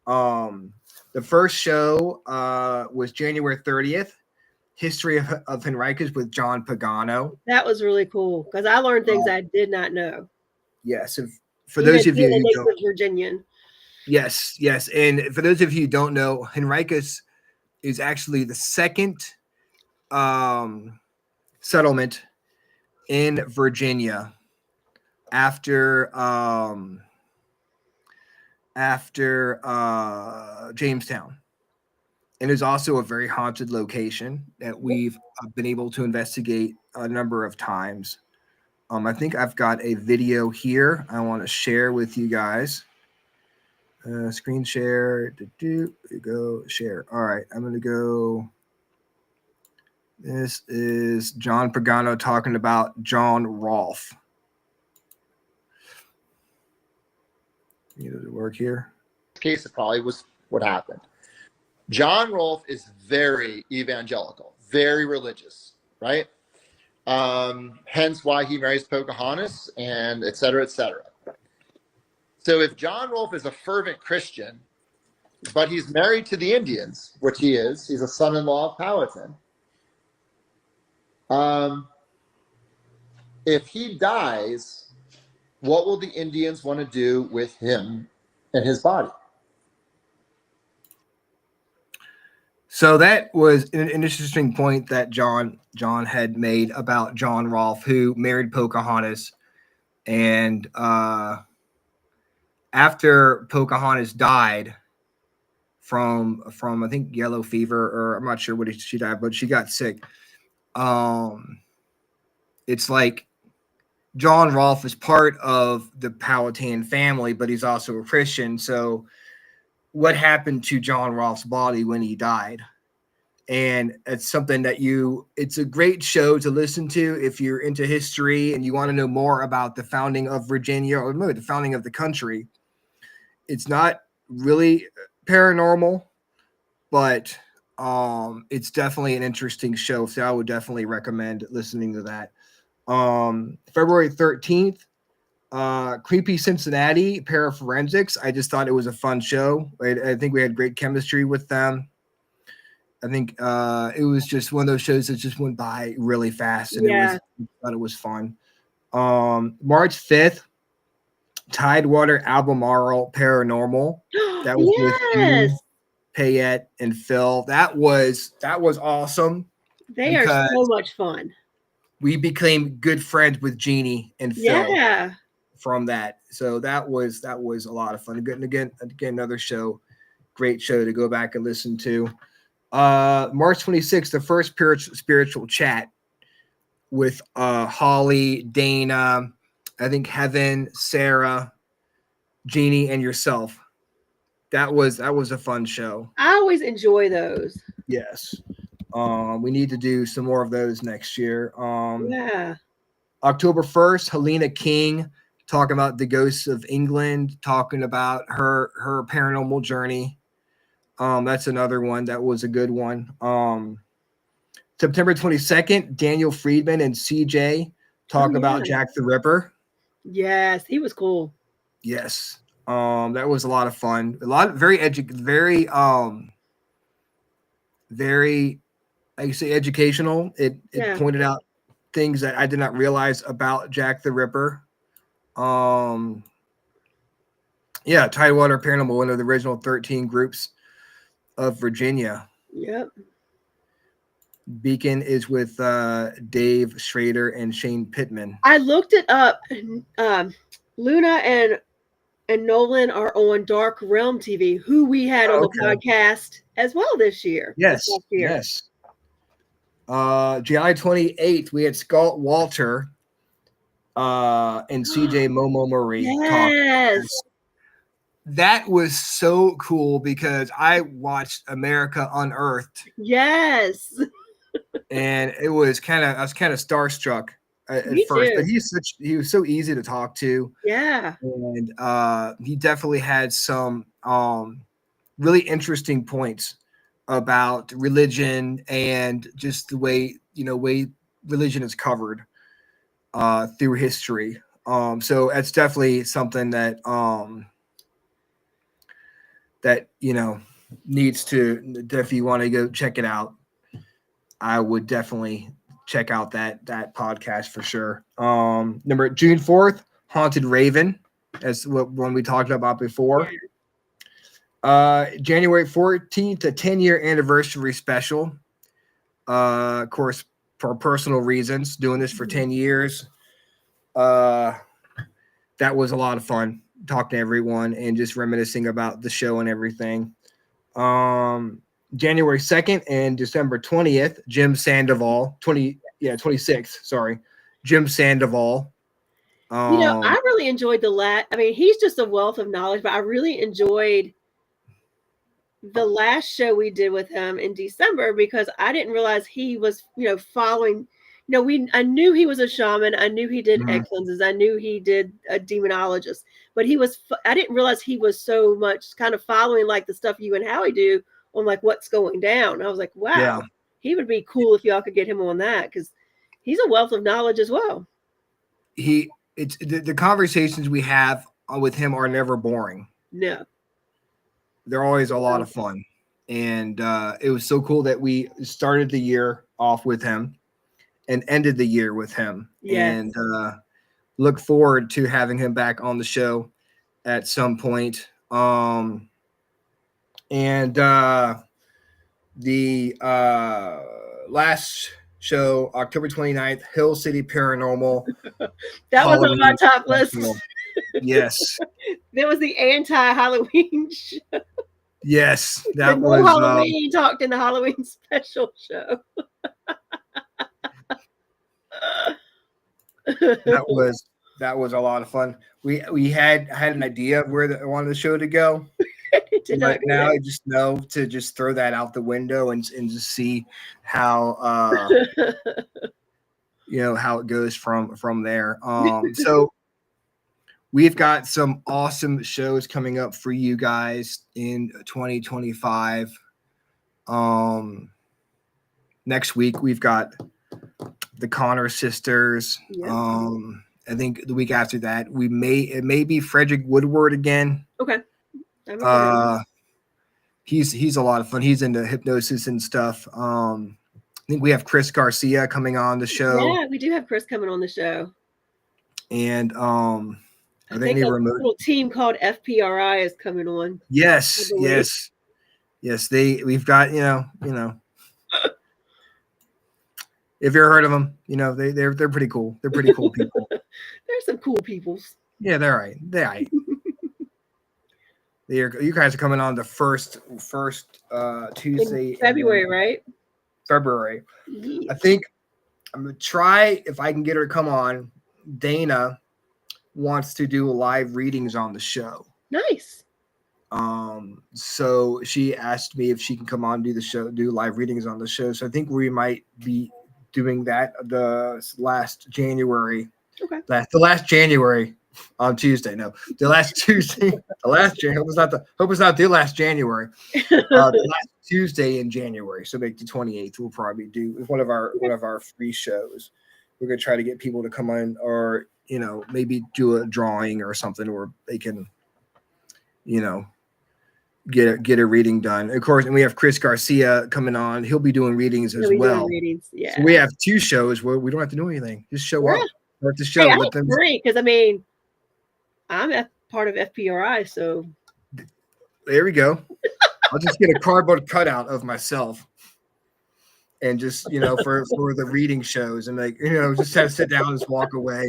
Speaker 5: The first show was January 30th, History of Henricus with John Pagano.
Speaker 6: That was really cool because I learned things I did not know.
Speaker 5: Yes. For those of you who don't,
Speaker 6: Virginian.
Speaker 5: Yes. And for those of you who don't know, Henricus is actually the second settlement in Virginia after Jamestown, and is also a very haunted location that we've been able to investigate a number of times. I think I've got a video here I want to share with you guys. Screen share. Go share. All right, I'm going to go. This is John Pagano talking about John Rolfe. Does it work here?
Speaker 7: Case, it probably was what happened. John Rolfe is very evangelical, very religious, right? Hence why he marries Pocahontas and et cetera, et cetera. So if John Rolfe is a fervent Christian, but he's married to the Indians, which he is, he's a son-in-law of Powhatan. If he dies, what will the Indians want to do with him and his body?
Speaker 5: So that was an interesting point that John had made about John Rolfe, who married Pocahontas, and after Pocahontas died from I think yellow fever, or I'm not sure what she died, but she got sick. It's like John Rolfe is part of the Powhatan family, but he's also a Christian. So what happened to John Rolfe's body when he died? And it's something that it's a great show to listen to if you're into history and you want to know more about the founding of Virginia, or maybe the founding of the country. It's not really paranormal, but it's definitely an interesting show. So I would definitely recommend listening to that. February 13th, Creepy Cincinnati Paraforensics. I just thought it was a fun show. I think we had great chemistry with them. I think it was just one of those shows that just went by really fast, and I thought it was fun. March 5th, Tidewater Albemarle Paranormal. That was with you, Payette, and Phil. That was awesome.
Speaker 6: They are so much fun.
Speaker 5: We became good friends with Jeannie and Phil from that. So that was a lot of fun. Again, another show, great show to go back and listen to. March 26th, the first spiritual chat with Holly, Dana, I think Heaven, Sarah, Jeannie, and yourself. That was a fun show.
Speaker 6: I always enjoy those.
Speaker 5: Yes. We need to do some more of those next year. October 1st, Helena King talking about the ghosts of England, talking about her paranormal journey. That's another one that was a good one. September 22nd, Daniel Friedman and CJ talk about Jack the Ripper.
Speaker 6: Yes, he was cool.
Speaker 5: Yes. That was a lot of fun. Very like you say, educational. It pointed out things that I did not realize about Jack the Ripper. Tidewater Paranormal, one of the original 13 groups of Virginia.
Speaker 6: Yep.
Speaker 5: Beacon is with Dave Schrader and Shane Pittman.
Speaker 6: I looked it up. Luna and Nolan are on Dark Realm TV, who we had on the podcast as well this year.
Speaker 5: Yes. July 28th, we had Scott Walter and CJ Momo Murray.
Speaker 6: Yes.
Speaker 5: That was so cool because I watched America Unearthed.
Speaker 6: Yes.
Speaker 5: And I was kind of starstruck at first, but he was so easy to talk to.
Speaker 6: Yeah.
Speaker 5: And he definitely had some really interesting points about religion and just the way religion is covered through history. So that's definitely something that needs to, if you want to go check it out, I would definitely check out that podcast for sure. June 4th, Haunted Raven, as one we talked about before. January 14th, a 10-year anniversary special. Of course, for personal reasons, doing this for 10 years. That was a lot of fun, talking to everyone and just reminiscing about the show and everything. January 2nd and December 20th, Jim Sandoval, 26th, sorry, Jim Sandoval.
Speaker 6: I really enjoyed he's just a wealth of knowledge, but I really enjoyed the last show we did with him in December because I didn't realize he was, following, I knew he was a shaman. I knew he did X lenses. I knew he did a demonologist, but I didn't realize he was so much kind of following like the stuff you and Howie do on like what's going down. I was like, wow,
Speaker 5: Yeah.
Speaker 6: he would be cool if y'all could get him on that because he's a wealth of knowledge as well.
Speaker 5: It's the conversations we have with him are never boring.
Speaker 6: No.
Speaker 5: They're always a lot of fun. And it was so cool that we started the year off with him and ended the year with him.
Speaker 6: Yes.
Speaker 5: And look forward to having him back on the show at some point. And the last show, October 29th, Hill City Paranormal.
Speaker 6: That was on
Speaker 5: Halloween
Speaker 6: my top list.
Speaker 5: Festival. Yes.
Speaker 6: There was the anti-Halloween show.
Speaker 5: Yes.
Speaker 6: The
Speaker 5: That
Speaker 6: no
Speaker 5: was
Speaker 6: Halloween talked in the Halloween special show.
Speaker 5: that was a lot of fun. We had an idea of where I wanted the show to go.
Speaker 6: Did
Speaker 5: But
Speaker 6: not
Speaker 5: now
Speaker 6: know.
Speaker 5: I just know to just throw that out the window and just see how how it goes from there. So we've got some awesome shows coming up for you guys in 2025. Next week we've got the Connor sisters.
Speaker 6: Yeah.
Speaker 5: I think the week after that it may be Frederick Woodward again.
Speaker 6: Okay. I
Speaker 5: He's a lot of fun. He's into hypnosis and stuff. I think we have Chris Garcia coming on the show.
Speaker 6: Yeah, we do have Chris coming on the show.
Speaker 5: And
Speaker 6: I think a little team called FPRI is coming on.
Speaker 5: Yes. We've got, if you've heard of them, they're pretty cool. They're pretty cool people.
Speaker 6: There's some cool peoples.
Speaker 5: Yeah, they're right. They're right. You guys are coming on the first Tuesday
Speaker 6: in February, right?
Speaker 5: February.
Speaker 6: Yeah.
Speaker 5: I think I'm gonna try if I can get her to come on. Dana wants to do live readings on the show.
Speaker 6: Nice.
Speaker 5: So she asked me if she can come on and do live readings on the show. So I think we might be doing that the last January.
Speaker 6: Okay.
Speaker 5: The last January on Tuesday. No, the last Tuesday. The last January. Hope it's not the last January. The last Tuesday in January. So make the 28th. We'll probably do one of our free shows. We're gonna try to get people to come on, or maybe do a drawing or something where they can, get a reading done. Of course, and we have Chris Garcia coming on. He'll be doing readings as well.
Speaker 6: Readings. Yeah.
Speaker 5: So we have two shows where we don't have to do anything. Just show up. Or at the show.
Speaker 6: Hey, I agree, because I'm part of FPRI, so
Speaker 5: there we go. I'll just get a cardboard cutout of myself, and just for the reading shows, and just have to sit down and just walk away.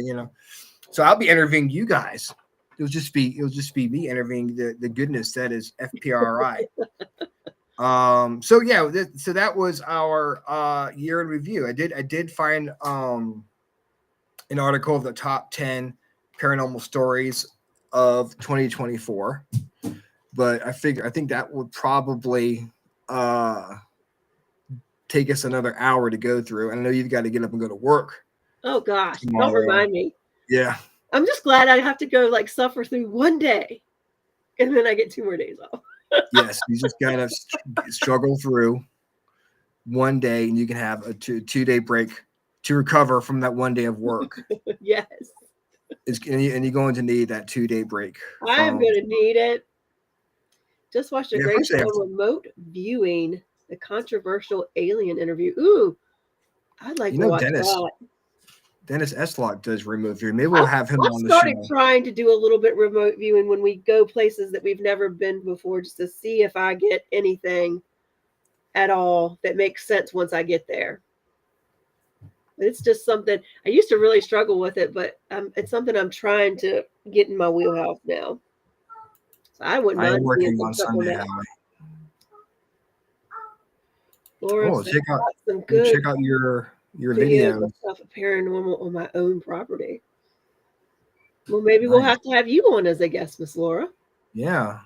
Speaker 5: So I'll be interviewing you guys. It'll just be me interviewing the goodness that is FPRI. So that was our year in review. I did find an article of the top 10 paranormal stories of 2024, but I think that would probably take us another hour to go through. And I know you've got to get up and go to work.
Speaker 6: Oh gosh,
Speaker 5: tomorrow.
Speaker 6: Don't remind me.
Speaker 5: Yeah.
Speaker 6: I'm just glad I have to go suffer through one day and then I get 2 more days off.
Speaker 5: Yes, you just gotta struggle through one day, and you can have a 2-day break to recover from that one day of work.
Speaker 6: Yes.
Speaker 5: And you're going to need that 2-day break.
Speaker 6: I am going to need it. Just watched a great show on remote viewing, the controversial alien interview. Ooh, I'd like to watch that.
Speaker 5: Dennis Eslock does remote viewing. Maybe we'll have him on the show.
Speaker 6: I started trying to do a little bit remote viewing when we go places that we've never been before, just to see if I get anything at all that makes sense once I get there. It's just something I used to really struggle with it, but it's something I'm trying to get in my wheelhouse now. So I wouldn't mind
Speaker 5: working on Sunday.
Speaker 6: Laura,
Speaker 5: check out your videos
Speaker 6: of stuff paranormal on my own property. Well, maybe we'll have to have you on as a guest, Miss Laura.
Speaker 5: Yeah.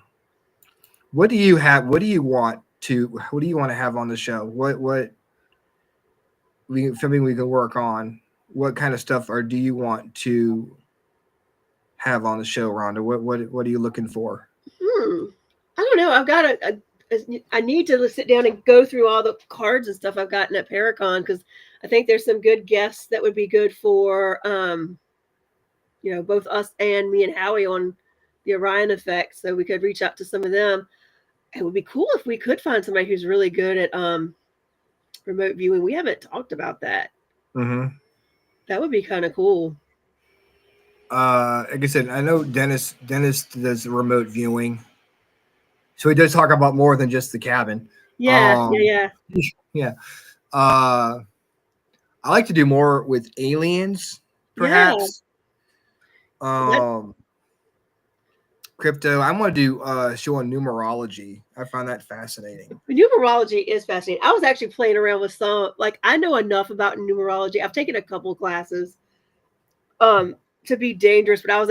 Speaker 5: What do you want to have on the show? Something we can work on. What kind of stuff do you want to have on the show, Rhonda? What are you looking for?
Speaker 6: I don't know. I've got I need to sit down and go through all the cards and stuff I've gotten at Paracon, because I think there's some good guests that would be good for both us and me and Howie on the Orion effect. So we could reach out to some of them. It would be cool if we could find somebody who's really good at remote viewing. We haven't talked about that.
Speaker 5: Mm-hmm.
Speaker 6: That would be kind of cool.
Speaker 5: Like I said, I know Dennis does remote viewing, so he does talk about more than just the cabin.
Speaker 6: Yeah.
Speaker 5: Yeah. I like to do more with aliens, perhaps. Crypto. I want to do a show on numerology. I find that fascinating.
Speaker 6: Numerology is fascinating. I was actually playing around with some, like, I know enough about numerology. I've taken a couple classes to be dangerous, but I was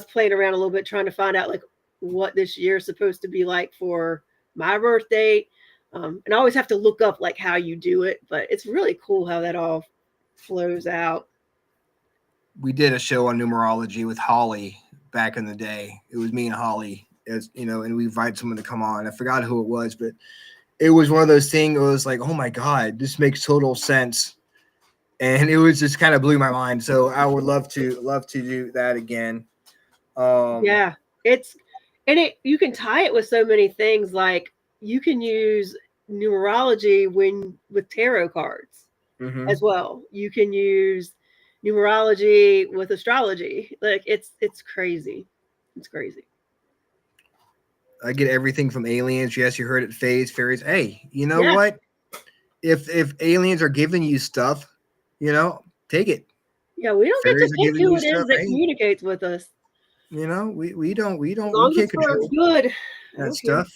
Speaker 6: playing around a little bit, trying to find out like what this year is supposed to be like for my birth date. And I always have to look up like how you do it, but it's really cool how that all flows out.
Speaker 5: We did a show on numerology with Holly back in the day. It was me and Holly, as you know, and we invited someone to come on. I forgot who it was, but it was one of those things. It was like, oh my God, this makes total sense. And it was just kind of blew my mind. So I would love to do that again.
Speaker 6: Yeah, you can tie it with so many things. Like you can use numerology with tarot cards as well. You can use numerology with astrology. Like it's crazy. It's crazy.
Speaker 5: I get everything from aliens. Yes, you heard it. Fairies. Hey, you know what? If aliens are giving you stuff, take it.
Speaker 6: Yeah, we don't get to pick who it is that communicates with us.
Speaker 5: We don't.
Speaker 6: As long
Speaker 5: We
Speaker 6: as
Speaker 5: can't control
Speaker 6: good
Speaker 5: that stuff.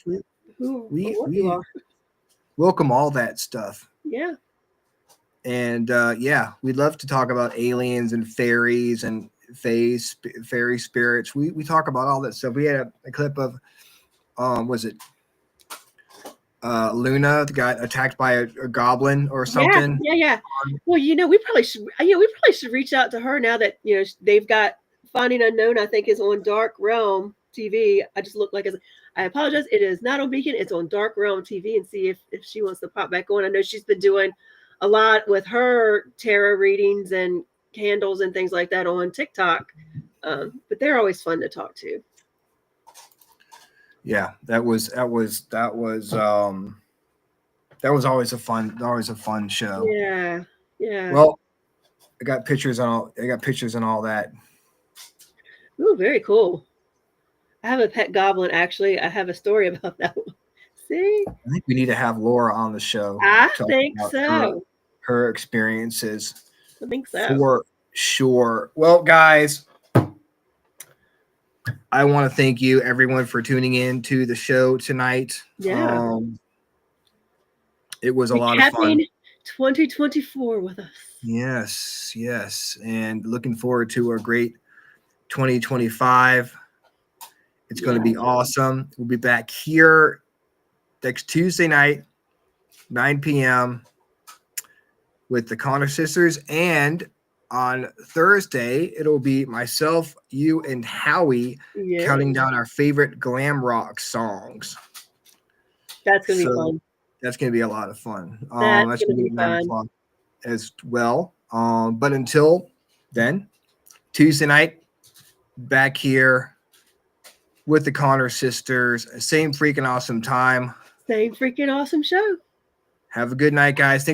Speaker 5: We welcome all that stuff.
Speaker 6: Yeah.
Speaker 5: And we'd love to talk about aliens and fairies and fairy spirits. We talk about all that stuff. We had a clip of was it Luna got attacked by a goblin or something?
Speaker 6: Yeah. Well, we probably should reach out to her now that they've got Finding Unknown. I think is on Dark Realm TV. I just look like I apologize. It is not on Beacon. It's on Dark Realm TV, and see if she wants to pop back on. I know she's been doing a lot with her tarot readings and candles and things like that on TikTok. But they're always fun to talk to.
Speaker 5: Yeah, that was always a fun show.
Speaker 6: Yeah.
Speaker 5: Well, I got pictures and all that.
Speaker 6: Ooh, very cool. I have a pet goblin. Actually, I have a story about that one. See,
Speaker 5: I think we need to have Laura on the show.
Speaker 6: I think so.
Speaker 5: Her experiences.
Speaker 6: I think so.
Speaker 5: For sure. Well, guys, I want to thank you, everyone, for tuning in to the show tonight.
Speaker 6: Yeah.
Speaker 5: It was a lot of fun.
Speaker 6: 2024 with us.
Speaker 5: Yes. And looking forward to a great 2025. It's going to be awesome. We'll be back here next Tuesday night, 9 p.m. with the Connor sisters. And on Thursday, it'll be myself, you, and Howie counting down our favorite glam rock songs.
Speaker 6: That's going to be fun.
Speaker 5: That's going to be a lot of fun.
Speaker 6: That's going to be 9
Speaker 5: o'clock as well. But until then, Tuesday night, back here with the Connor sisters. Same freaking awesome time.
Speaker 6: Same freaking awesome show.
Speaker 5: Have a good night, guys.